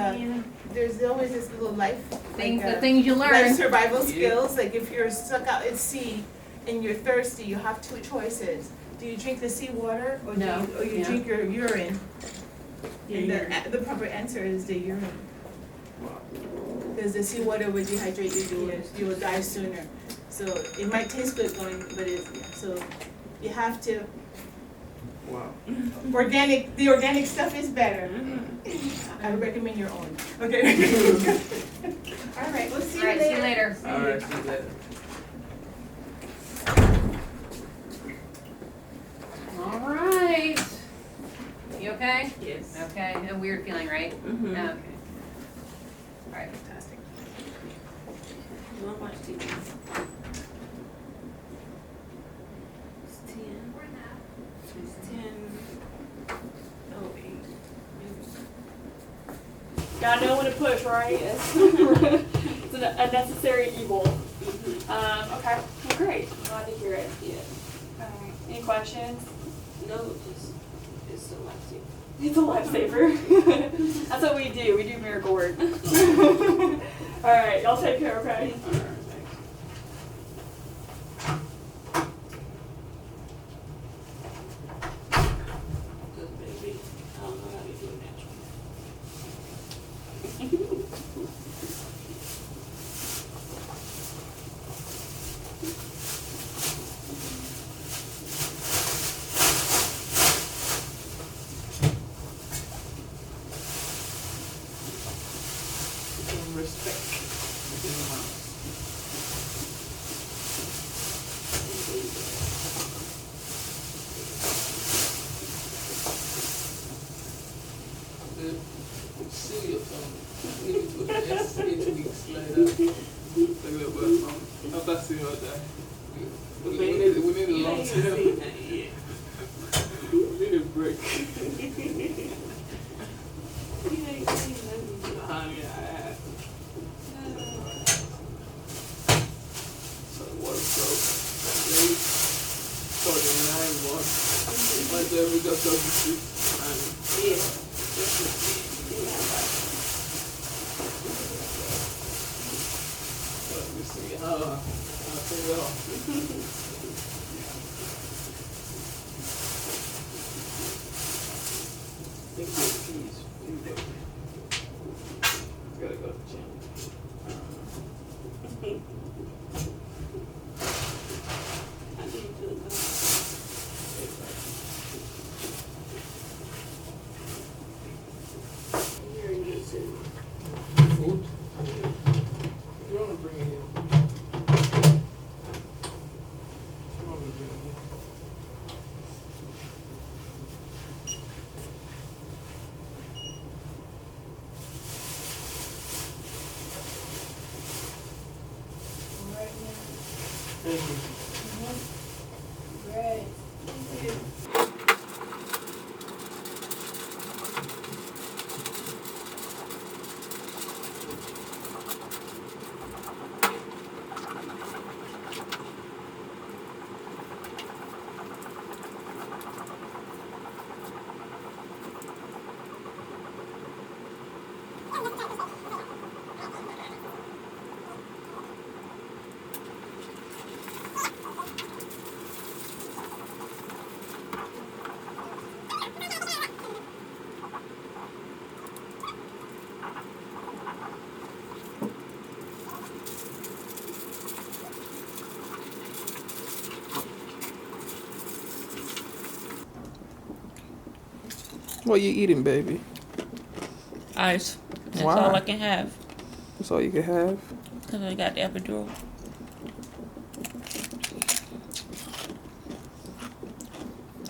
there's always this little life. the things you Life learn. survival skills, like if you're stuck out at sea and you're thirsty, you have two choices. Do you drink the seawater or No. you drink your urine? Yeah, And the proper answer is the urine. Because the seawater will dehydrate you, you will die sooner. So it might taste good going, but so you have to Wow. The organic stuff is better. I recommend your own. Okay. All right, we'll see you All right, later. see you later. All right, see you later. All right. You okay? Yes. Okay, a weird feeling, right? Mm-hmm. Okay. All right, fantastic. You want to watch TV? It's 10. It's 10:08. Gotta know when to push, right? It's an unnecessary evil. Okay, well, great. I'm glad to hear it. Yeah. Alright, any questions? No, just it's a lifesaver. It's a lifesaver. That's what we do. We do miracle work. Alright, y'all take care, okay? All right, thanks. Good baby. I don't know how to do it natural. Some respect in the house. See your phone. You need to put an S 8 weeks later. Like that, but I'm not seeing all that. We need a long term. We need a break. Honey, I had. So water broke. Late. Started 9-1. Right there, we got up the street. Yeah. Let me see how I pay it off. Think of the keys. Gotta go to the gym. I need to Very good, sir. Food? You wanna bring it in? You wanna bring it in? Thank you. Great. Thank you. What you eating, baby? Ice. That's Why? all I can have. That's all you can have? Because I got the epidural.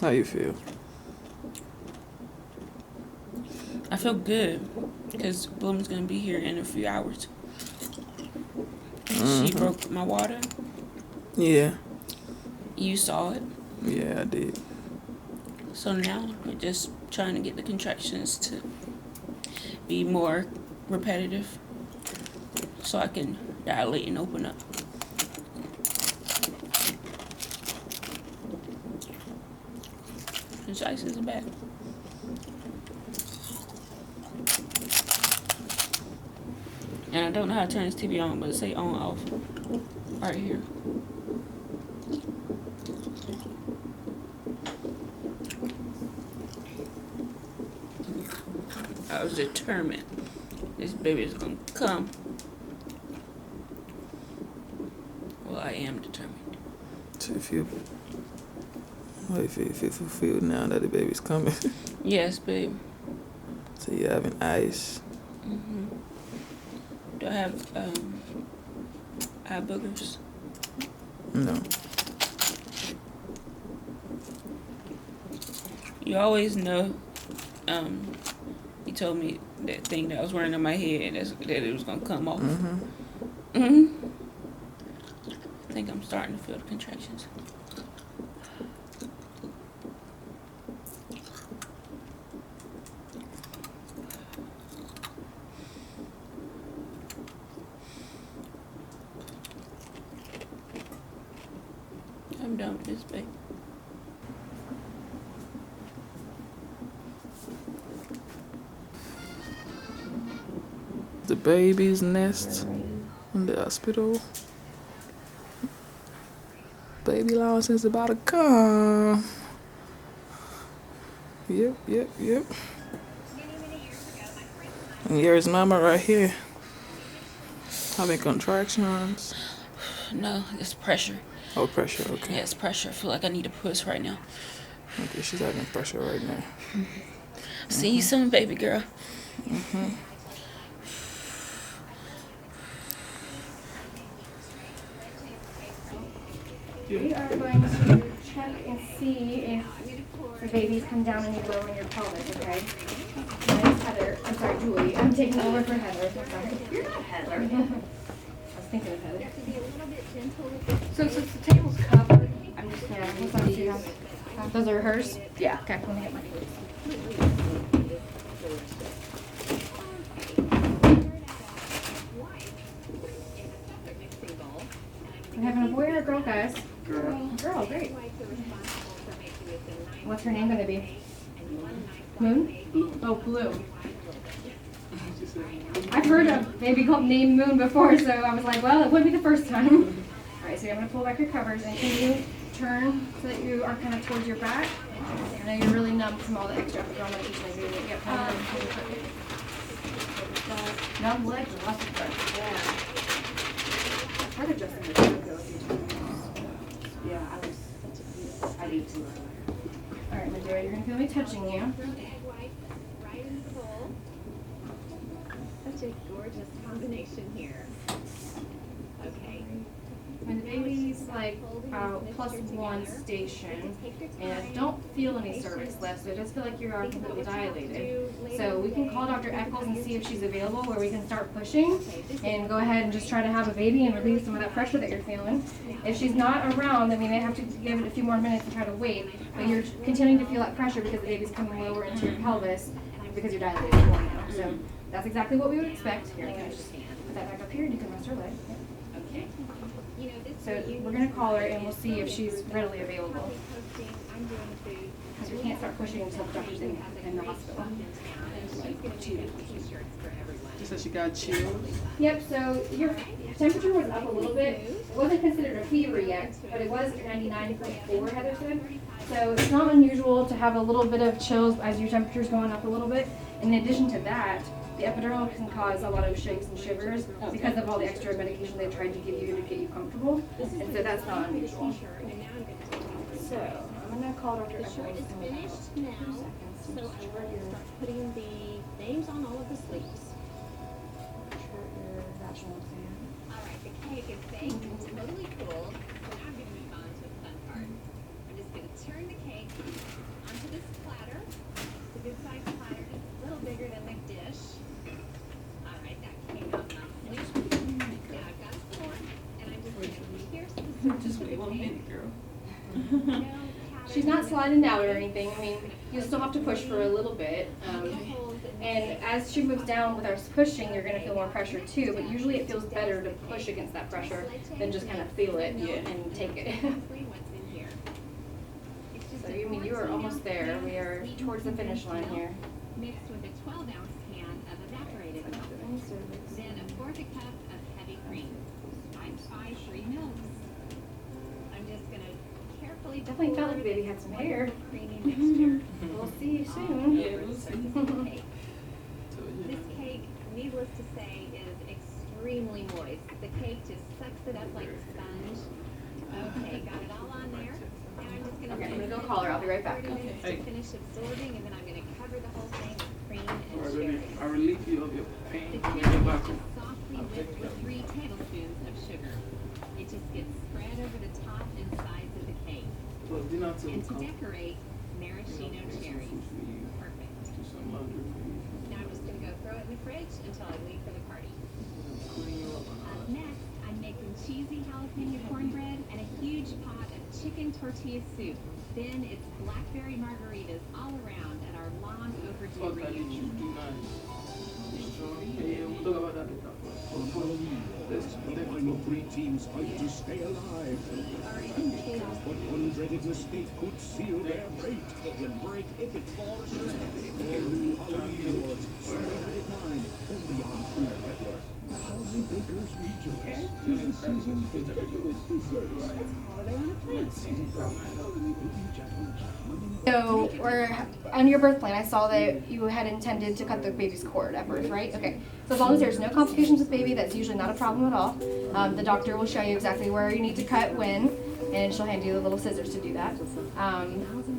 How you feel? I feel good. Because Bloom's going to be here in a few hours. She broke my water. Yeah. You saw it. Yeah, I did. So now we're just trying to get the contractions to be more repetitive so I can dilate and open up. And Shice is back. And I don't know how to turn this TV on, but it say on off right here. I was determined this baby is gonna come. Well, I am determined. So if you Well, you feel fulfilled now that the baby's coming. Yes, babe. So you having ice. Mm-hmm. Do I have eye boogers? No. You always know. You told me that thing that I was wearing on my head that it was gonna come off. I think I'm starting to feel the contractions. I'm done with this, babe. The baby's nest in the hospital. Baby Lawrence is about to come. Yep. And here's mama right here. Having contractions. No, it's pressure. Oh, pressure, okay. Yeah, it's pressure. I feel like I need a push right now. Okay, she's having pressure right now. See you soon, baby girl. We are going to check and see if the babies come down any lower in your pelvis, okay? My name's Heather. I'm sorry, Julie. I'm taking over for Heather. You're not Heather. I was thinking of Heather. So since the table's covered, I'm just gonna what's on you guys? Those are hers? Yeah. Okay, let me get my clothes. We're having a boy or a girl, guys? Girl. Girl, great. What's her name gonna be? Moon? Oh, Blue. I've heard a baby called named Moon before, so I was like, well, it wouldn't be the first time. Alright, so I'm gonna pull back your covers, and can you turn so that you are kind of towards your back? I know you're really numb from all the extra epidural medication I gave you. Yep. Numb legs or lots of pressure. Yeah. I've heard adjusting the stomach though a few times. Yeah, I need to. Alright, my dear, you're gonna feel me touching you. Such a gorgeous combination here. Okay. When the baby's like +1 station, and I don't feel any cervix left, so I just feel like you are completely dilated. So we can call Dr. Eccles and see if she's available, where we can start pushing and go ahead and just try to have a baby and relieve some of that pressure that you're feeling. If she's not around, then we may have to give it a few more minutes and try to wait. But you're continuing to feel that pressure because the baby's coming lower into your pelvis because you're dilated more now. So that's exactly what we would expect. Here, can I just put that back up here and you can rest her leg. Okay. So we're going to call her and we'll see if she's readily available. Because we can't start pushing until the doctor's in the hospital. She said she got chills. Yep, so your temperature was up a little bit. It wasn't considered a fever yet, but it was 99.4, Heather said. So it's not unusual to have a little bit of chills as your temperature's going up a little bit. In addition to that, the epidural can cause a lot of shakes and shivers because of all the extra medication they tried to give you to get you comfortable. And so that's not unusual. So I'm going to call Dr. The shirt is finished now, so I will start putting the names on all of the sleeves. Alright, the cake is baked and totally cool, so now I'm going to move on to the fun part. I'm just going to turn the cake onto this platter. It's a good sized platter, just a little bigger than the dish. Alright, that came out nicely. Now I've got a fork, and I'm just going to pierce the surface Just of wait the 1 cake. minute, girl. She's not sliding out or anything. I mean, you'll still have to push for a little bit. And as she moves down with our pushing, you're going to feel more pressure too. But usually it feels better to push against that pressure than just kind of feel it and take it. So you mean you are almost there. We are towards the finish line here. Mixed with a 12-ounce can of evaporated milk. Then a fourth a cup of heavy cream. Spiked by 3 milks. I'm just going to carefully Definitely felt like the baby had some hair. creamy mixture. We'll see you soon. Cake. This cake, needless to say, is extremely moist. The cake just sucks it up like a sponge. Okay, got it all on there. Now I'm just going to Okay, I'm gonna go call her. right back. To finish absorbing, and then I'm gonna cover the whole thing with cream and Alright, cherry. baby. I relieve you of your pain. The When cream you get is back just home. softly whipped with 3 tablespoons of sugar. It just gets spread over the top and sides of the cake. Well, dinner too. And to Come. decorate, maraschino Get some cherries. food for you. Perfect. Do some laundry for you. Now I'm just gonna go throw it in the fridge until I leave for the party. Clean you up and all that. Next, I'm making cheesy jalapeno cornbread and a huge pot of chicken tortilla soup. Then it's blackberry margaritas all around at our long overdue Fuck that, you reunion. do nice. You sure? Yeah, we'll talk about that later. Let's Final 3 teams fight to stay alive. But one dreaded mistake could seal their fate. It will break if it falls. New Halloween Awards, Saturday at 9, only on Food Network. Halloween bakers rejoice. Tis the season for desserts. So we're on your birth plan. I saw that you had intended to cut the baby's cord at birth, right? Okay. So as long as there's no complications with baby, that's usually not a problem at all. The doctor will show you exactly where you need to cut when, and she'll hand you the little scissors to do that.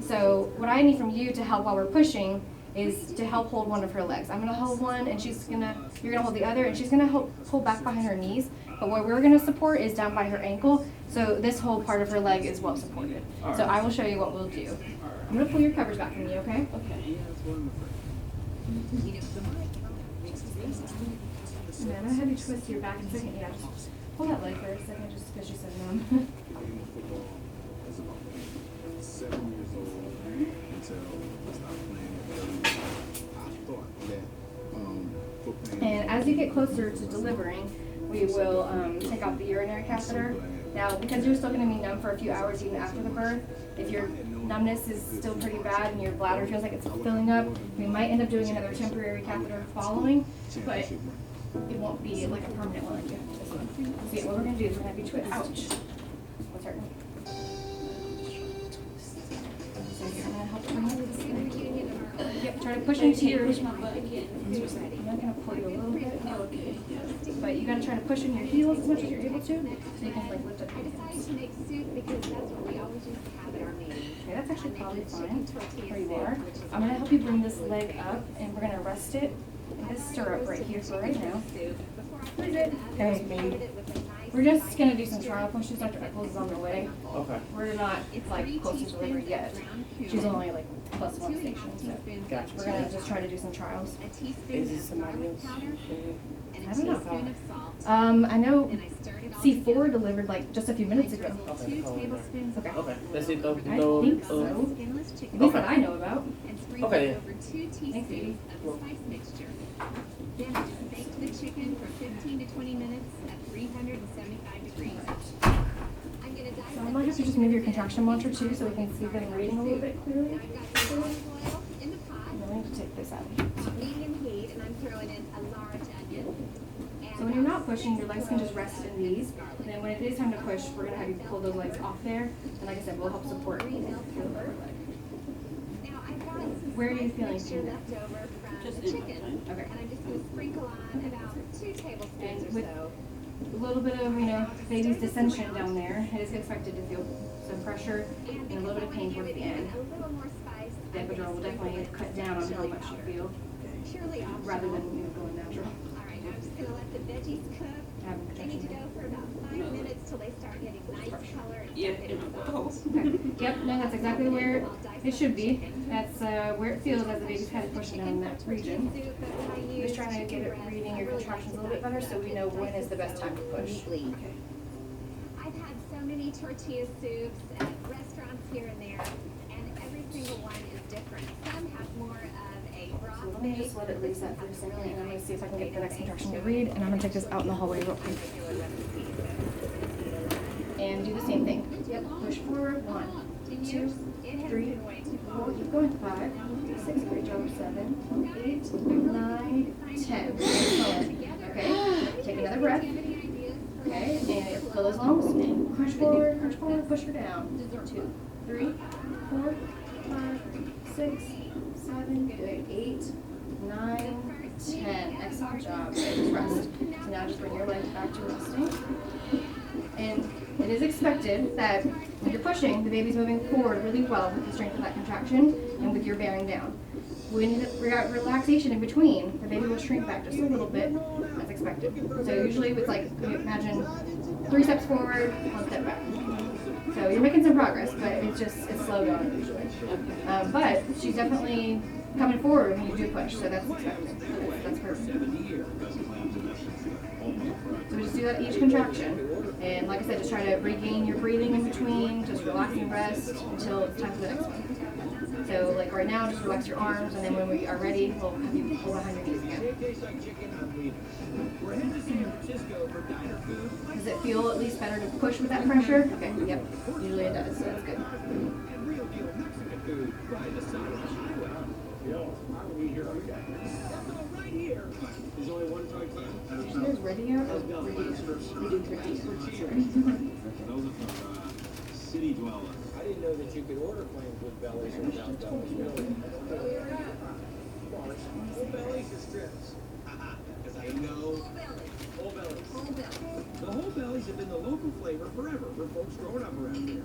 So what I need from you to help while we're pushing is to help hold one of her legs. I'm gonna hold one, and you're gonna hold the other, and she's gonna help pull back behind her knees. But what we're gonna support is down by her ankle, so this whole part of her leg is well supported. So I will show you what we'll do. I'm gonna pull your covers back from you, okay? Okay. And I'm gonna have you twist your back in a second. Yeah, just hold that leg for a second, just because you said no. As about 7 years old until I stopped playing. I thought that football. And as you get closer to delivering, we will take out the urinary catheter. Now, because you're still going to be numb for a few hours even after the birth, if your numbness is still pretty bad and your bladder feels like it's filling up, we might end up doing another temporary catheter following, but it won't be like a permanent one like you have this one. So yeah, what we're going to do is we're going to have you twist. Ouch. What's hurting? So you're going to help bring it to the side. Yep, try to push into your... I'm not going to pull you a little bit. Okay. But you gotta try to push in your heels as much as you're able to, so you can like lift up I your decided hips. to make soup because that's what we always used to have at our meetings. Okay, that's actually probably fine where you Tortilla are. soup, which is I'm gonna help you bring this leg up, and we're gonna rest it in this stirrup right here for right now. What is it? Hey, baby. We're just gonna do some trial pushes. Dr. Eccles is on the way. Okay. We're not like close to delivery yet. She's only like +1 station, so Gotcha. we're gonna just try to do some trials. A teaspoon Is it of somebody garlic else? powder and a I don't know. teaspoon of salt. I know Then I stirred it all C4 together. delivered like just a few minutes ago. Okay. 2 tablespoons of Okay. Okay. That's it though. I think so. skinless chicken At least that I know about. and sprinkle Okay. over 2 teaspoons of the spice mixture. Then I just baked the chicken for 15 to 20 minutes at 375 degrees. I'm gonna dice So I might have to just move your contraction monitor too, so we can see them reading a little bit clearly. I've got some olive oil in the pot, And then we need to take this out. medium heat, and I'm throwing in a large onion. So when you're not pushing, your legs can just rest in these. And then when it is time to push, we're gonna have you pull those legs off there. And like I said, we'll help support your lower leg. Now I've got some Where are you spice feeling mixture pain? left over from Just the in my chicken. Okay. And I'm just gonna sprinkle on about 2 tablespoons And or with so. a little bit of, baby's dissension down there, it is expected to feel some pressure and a little bit of pain towards the end. A little more spice. The epidural will definitely cut down on how much you feel, Purely optional. rather than going natural. All right, now I'm just gonna let the veggies cook. Having They need to contraction. go for about 5 minutes till they start getting nice color and Yeah, start in getting my soft. bowl. Okay. Yep, no, that's exactly where it should be. That's where it feels as the baby's kind of pushing down in that region. Just trying to get it reading your contractions a little bit better so we know when is the best time to push. Okay. I've had so many tortilla soups at restaurants here and there, and every single one is different. Some have more of a broth So let me base. just let it reset for a second, and I'm gonna see if I can get the next contraction to read, and I'm gonna take this out in the hallway real quick. And do the same thing. Yep, push forward, 1, 2, 3, 4, keep going, 5, 6, great job, 7, 8, 9, 10. Excellent. Okay, take another breath. Okay, and fill those lungs, and crunch forward, push her down. 2, 3, 4, 5, 6, 7, good, 8, 9, 10. Excellent job. Good, rest. So now just bring your legs back to resting. And it is expected that when you're pushing, the baby's moving forward really well with the strength of that contraction and with your bearing down. When we got relaxation in between, the baby will shrink back just a little bit, as expected. So usually it's like, imagine 3 steps forward, 1 step back. So you're making some progress, but it's slow going usually. But she's definitely coming forward when you do push, so that's expected. That's perfect. So we just do that each contraction. And like I said, just try to regain your breathing in between, just relax and rest until it's time for the next one. So like right now, just relax your arms, and then when we are ready, we'll have you pull behind your knees again. Does it feel at least better to push with that pressure? Okay, yep, usually it does, so that's good. There's Redia or Redia? We do Redia. Those are for city dwellers. I didn't know that you could order planes with bellies or without bellies. Whole bellies or strips? Because I know whole bellies. The whole bellies have been the local flavor forever for folks growing up around here.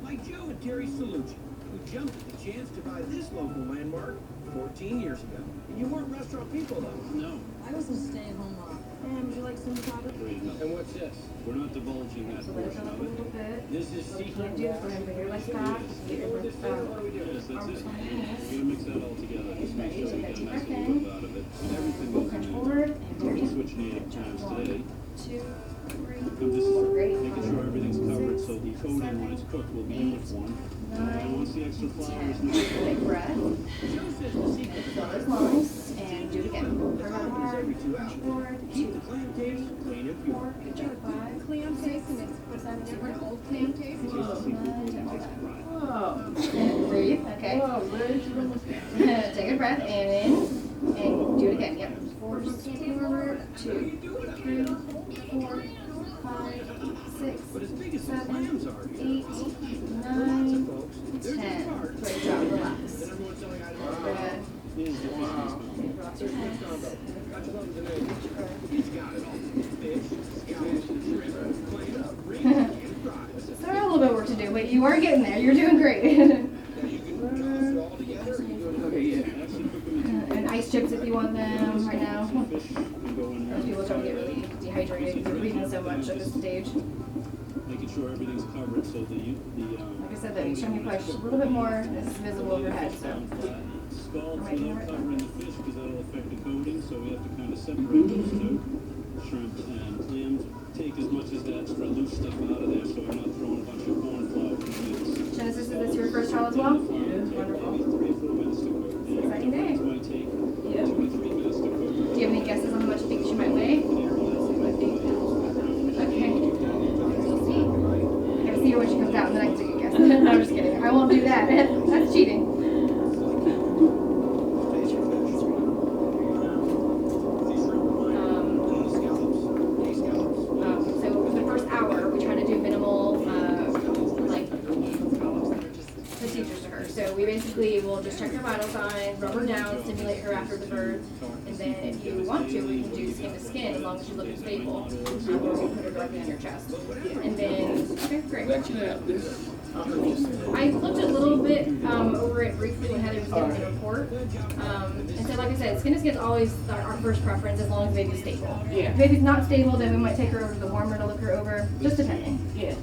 Like Joe and Terry Salucci, who jumped at the chance to buy this local landmark 14 years ago. And you weren't restaurant people, though. No. I was a stay-at-home mom. And would you like some product? And what's this? We're not divulging that So let it portion go up of a little it. bit. This is What we secret. can't do is we're going to bring your legs back, get your Yes, that's it. arms on your knees. You're gonna mix that all together. Just make sure you get a nice little whip out of it. And everything goes Crunch in forward there. and We're dirty. switching native times today. 2, 3, I'm just 4, great. making sure everything's covered so the coating when it's cooked will be uniform. I don't want to see extra flowers. 10. Big breath. Fill those lungs and do it again. Crunch forward. 2, 3, 4. Good job. 5, Clam taste and it's 7, different old clam taste. 9, 10, 11. Whoa. And breathe. Okay. Whoa, Take a breath and in. And do it again. Yep. 4, 2, 3, 4, 5, 6, But as big as the 7, clams are, 8, 9, 10. Great job. Relax. then everyone's telling I Good. Relax your hands. He's got it all. Fish, scallops, shrimp, clams, rings, and fries. Still got a little bit of work to do, but you are getting there. You're doing great. Now you can toss it all together and you go, okay, yeah. Actually cook them in And ice chips if you want them right now. fish and go in Most people don't get really dehydrated because they're breathing so much at this stage. making sure everything's covered so Like I said, that each time you push, a little bit more is visible overhead. So scallops without covering the fish because that'll affect the coating, so we have to kind of separate those two. Shrimp and clams take as much as that extra loose stuff out of there, so I'm not throwing a bunch of corn flour in the mix. Genesis, is this your first child as well? Wonderful. Maybe 3 or 4 minutes to cook. Second day. It might take 2 to 3 minutes to cook. Do you have any guesses on how much you think she might weigh? Okay. We'll see. I gotta see her when she comes out and then I can take a guess. No, I'm just kidding. I won't do that. That's cheating. So for the first hour, we try to do minimal, like, procedures to her. So we basically will just check her vital signs, rub her down, stimulate her after the birth, and then if you want to, we can do skin to skin as long as she's looking stable. Or we put her directly on your chest. And then, okay, great. I looked a little bit over it briefly when Heather was giving the report. And so, like I said, skin to skin is always our first preference as long as the baby's stable. Yeah. If the baby's not stable, then we might take her over to the warmer to look her over, just depending. Yeah.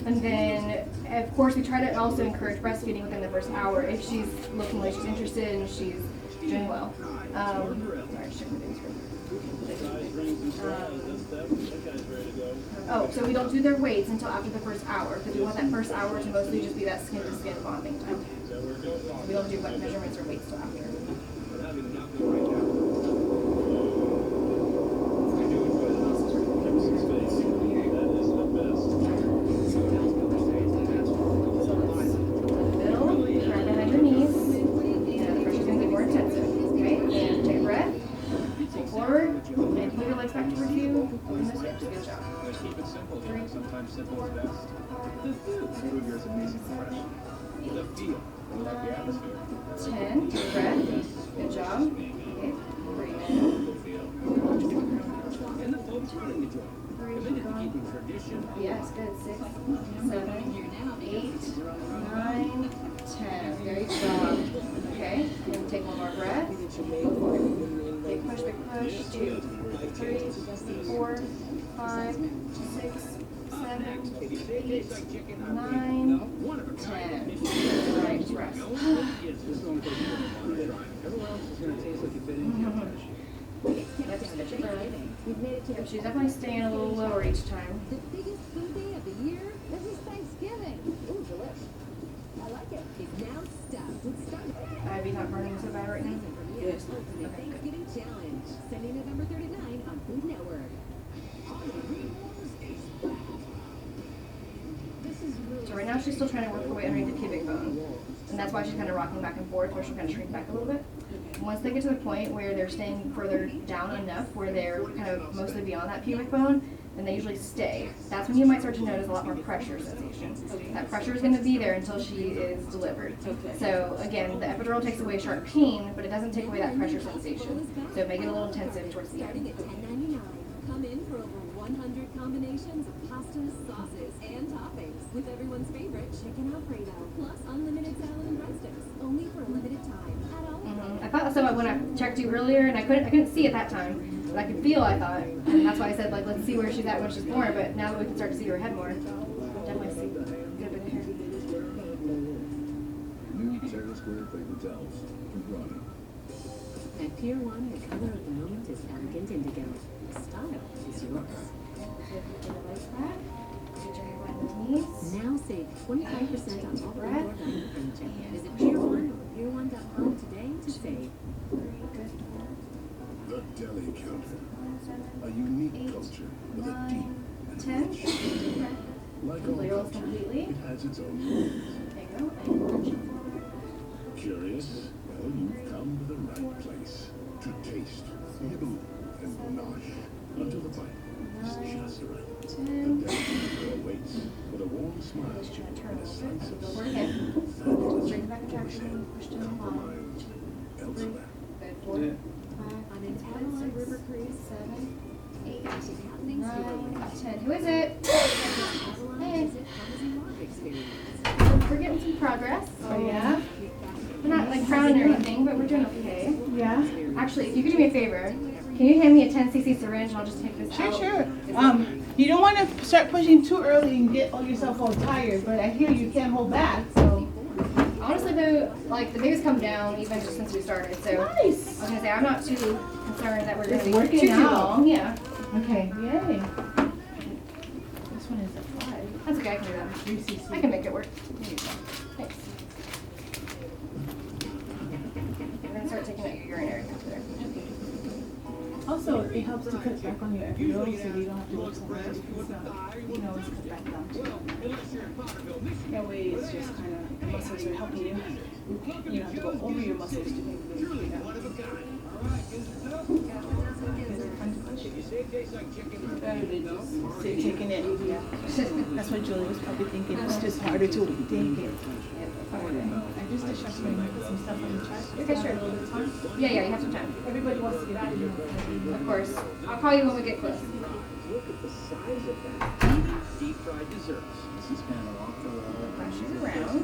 And then, of course, we try to also encourage breastfeeding within the first hour if she's looking like she's interested and she's doing well. Sorry, just checking my things real quick. Oh, so we don't do their weights until after the first hour because we want that first hour to mostly just be that skin to skin bonding time. We don't do wet measurements or weights till after. Right behind your knees. And the pressure's going to get more intensive. Okay? And take a breath. Pull forward. And pull your legs back towards you. Open those hips. Good job. Keep it simple, you know, sometimes simple is best. The food here is amazing fresh. The feel, I like the atmosphere. 10. Take a breath. Good job. Okay. Breathe in. And the folks running the joint. Yes, good. 6, 7, 8, 9, 10. Very strong. Okay, and take one more breath. Go for it. Big push, big push. 2, 3, 4, 5, 6, 7, 8, 9, 10. Right, just rest. Yep, switch it around. Yep, she's definitely staying a little lower each time. The biggest food day of the year? This is Thanksgiving. Ooh, delicious. I like it. It's now stuffed with stuffing. Ivy's not burning so bad right now. Yes. The Thanksgiving Challenge, Sunday, November 39 on Food Network. So right now she's still trying to work her way underneath the pubic bone. And that's why she's kind of rocking back and forth, where she'll kind of shrink back a little bit. Once they get to the point where they're staying further down enough, where they're kind of mostly beyond that pubic bone, then they usually stay. That's when you might start to notice a lot more pressure sensation. That pressure is going to be there until she is delivered. So again, the epidural takes away sharp pain, but it doesn't take away that pressure sensation. So it may get a little intensive towards the end. Starting at $10.99. Come in for over 100 combinations of pastas, sauces, and toppings with everyone's favorite chicken Alfredo, plus unlimited salad and breadsticks, only for a limited time at all. I thought so when I checked you earlier, and I couldn't see at that time, but I could feel. I thought, and that's why I said like let's see where she's at when she's born. But now that we can start to see her head more, definitely see a good bit of hair. New Terra Square paper towels. Running. At Pier 1, the color of the moment is elegant indigo. Style is yours. Now save 25% on all outdoor dining furniture. Visit Pier 1 or pier1.com today to save. The Deli Counter. A unique culture with a deep and 10. rich. Like all Clear culture, completely. it has its own rules. There you go. Curious? Well, you've come to the right place. To taste, nibble, and nosh. Until the bite is just right. The Deli Counter awaits with a warm smile and a slice of Go again. Straight back attraction. Push down the line. elsewhere. Good. 4, 5, On an Avalon River cruise, 7, 8, happening 9, 10. Who is it? Avalon Hey. Visit Cozy Walk experience. We're getting some progress. Oh, yeah? We're not like crowning or anything, but we're doing okay. Yeah? Actually, if you could do me a favor, can you hand me a 10cc syringe and I'll just take this Sure, out? sure. You don't want to start pushing too early and get yourself all tired, but I hear you can't hold back, so. Honestly though, like the baby's come down even just since we started, so Nice. I was gonna say I'm not too concerned that we're gonna It's be working too out. long. Yeah. Okay, yay. This one is a 5. That's okay, I can do that. 3cc. I can make it work. Thanks. We're gonna start taking out your urinary catheter. Also, it helps to cut back on your epidural so you don't have to work so much because you can always cut back down too. That way it's just kind of, the muscles are helping you. You don't have to go over your muscles to make the baby, you know. Better than just taking it, yeah. That's what Julie was probably thinking, it's just harder to take it. I just adjust my put some stuff on the chart. Okay, sure. A little bit of time. Yeah, you have some time. Everybody wants to get out of here. Of course. I'll call you when we get close. Look at the size of that. Deep fried desserts. This is kind of off the wall. Brush it around.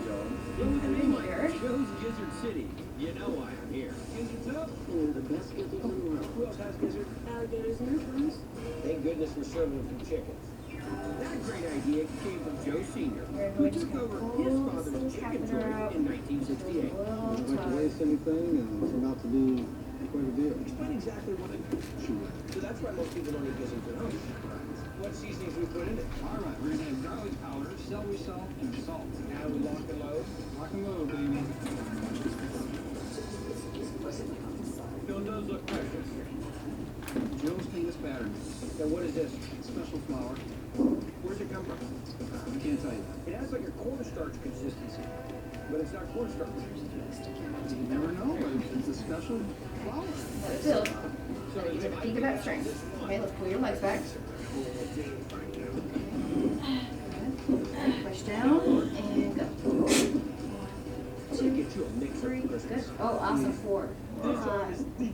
Here. Joe's Gizzard City. You know why I'm here. Gizzard's up. The best gizzards in the world. Who else has gizzards? Alligators and earthworms. Thank goodness we're serving them from chickens. That great idea came from Joe Sr., who took over his father's chicken joint in 1968. Don't like to waste anything, and it's about to do quite a bit. Explain exactly what it is. Sure. So that's why most people don't eat gizzards at home. What seasonings we put in it? All right, we're gonna have garlic powder, celery salt, and salt. Now we lock and load. Lock and load, baby. Still does look precious. Joe's famous pattern. Now what is this? Special flour. Where's it come from? I can't tell you that. It has like a cornstarch consistency, but it's not cornstarch. You never know, but it's a special flour. Let it build. So you get a peak of that strength. Okay, let's pull your legs back. Push down and go. 1, 2, 3, good. Oh, awesome, 4.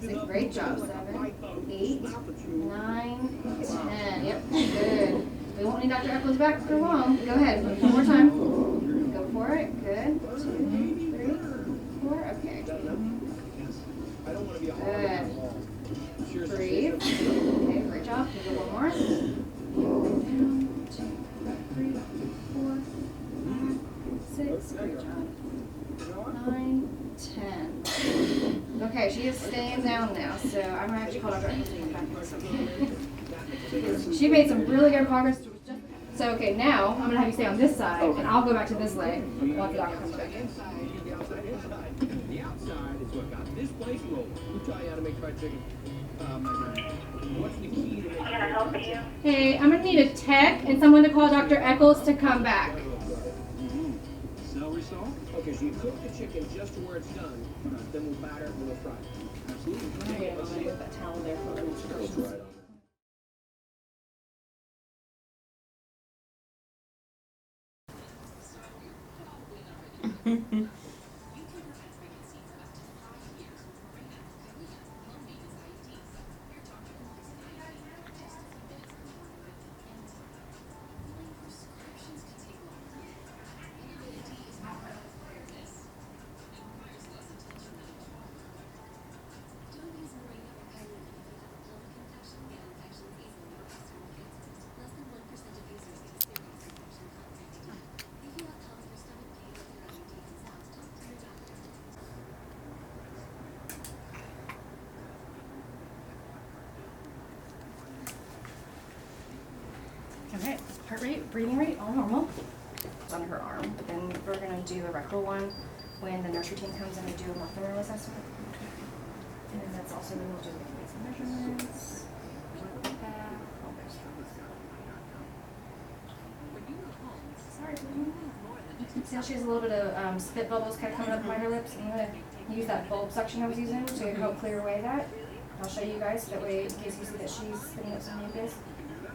6, great job. 7, 8, 9, 10. Yep, good. We won't need Dr. Eccles back for long. Go ahead, one more time. Go for it. Good. 2, 3, 4. Okay. Good. Breathe. Okay, great job. Can you go one more? Down. 2, 3, 4, 5, 6. Great job. 9, 10. Okay, she is staying down now, so I'm gonna actually call Dr. Eccles to come back in a second. She made some really good progress. So okay, now I'm gonna have you stay on this side, and I'll go back to this leg once the doctor comes back in. The outside is what got this place rolling. Who taught you how to make fried chicken? What's the key to making Can I help you? Hey, I'm gonna need a tech and someone to call Dr. Eccles to come back. Celery salt? Okay, so you cook the chicken just to where it's done, then we'll batter it and we'll fry it. Absolutely. Okay, I'm gonna put that towel there for the instructions. Alright, heart rate, breathing rate, all normal. It's on her arm. But then we're gonna do a rectal one when the nursery team comes in and do a muffin roll assessment. And then that's also when we'll do the some measurements. Sorry, see how she has a little bit of spit bubbles kind of coming up by her lips? I'm gonna use that bulb suction I was using to help clear away that. I'll show you guys, that way in case you see that she's spitting up some mucus,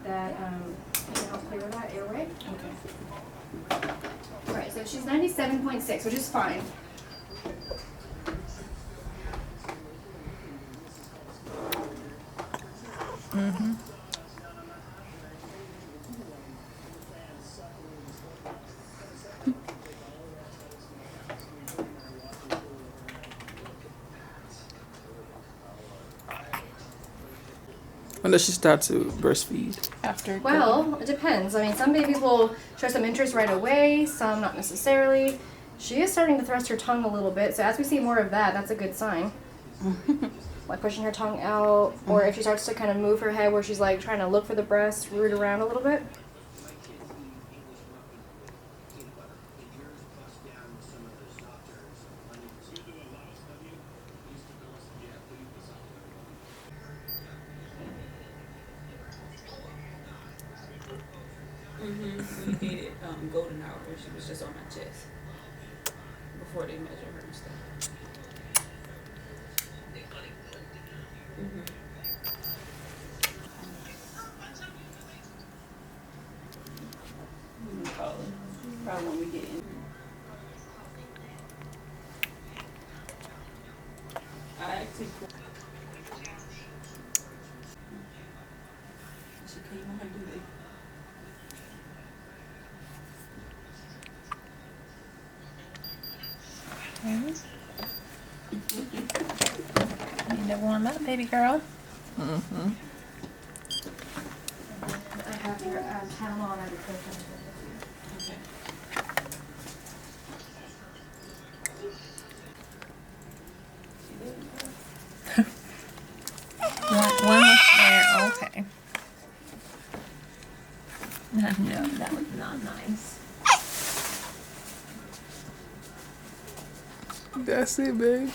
that you can help clear that airway. Okay. Alright, so she's 97.6, which is fine. Mm-hmm. When does she start to breastfeed? After? Well, it depends. I mean, some babies will show some interest right away, some not necessarily. She is starting to thrust her tongue a little bit, so as we see more of that, that's a good sign. Like pushing her tongue out, or if she starts to kind of move her head where she's like trying to look for the breast, root around a little bit. We did golden hour where she was just on my chest before they measure her and stuff. We can call her probably when we get in. I actually she came on her due date. You never warm up, baby girl. Mm-hmm. I have your towel on every person. Okay. One there, okay. No, that was not nice. That's it, babe.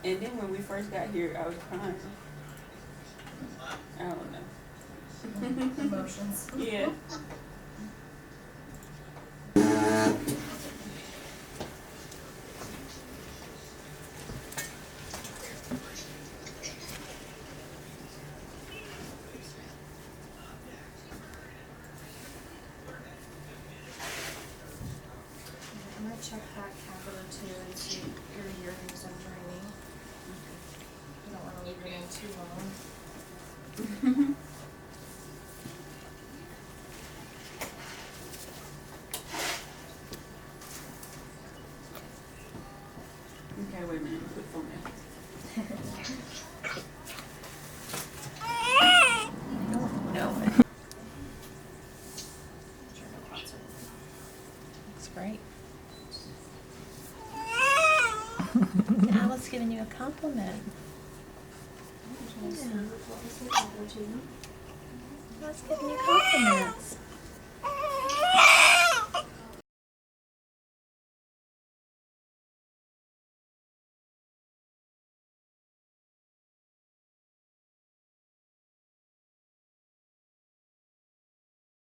And then when we first got here, I was crying. I don't know. Emotions. Yeah. once your urine is draining. You don't want to leave it in too long. Okay, wait a minute. Put the phone down. No. Looks great. Alice giving you a compliment. Yeah. Alice giving you compliments.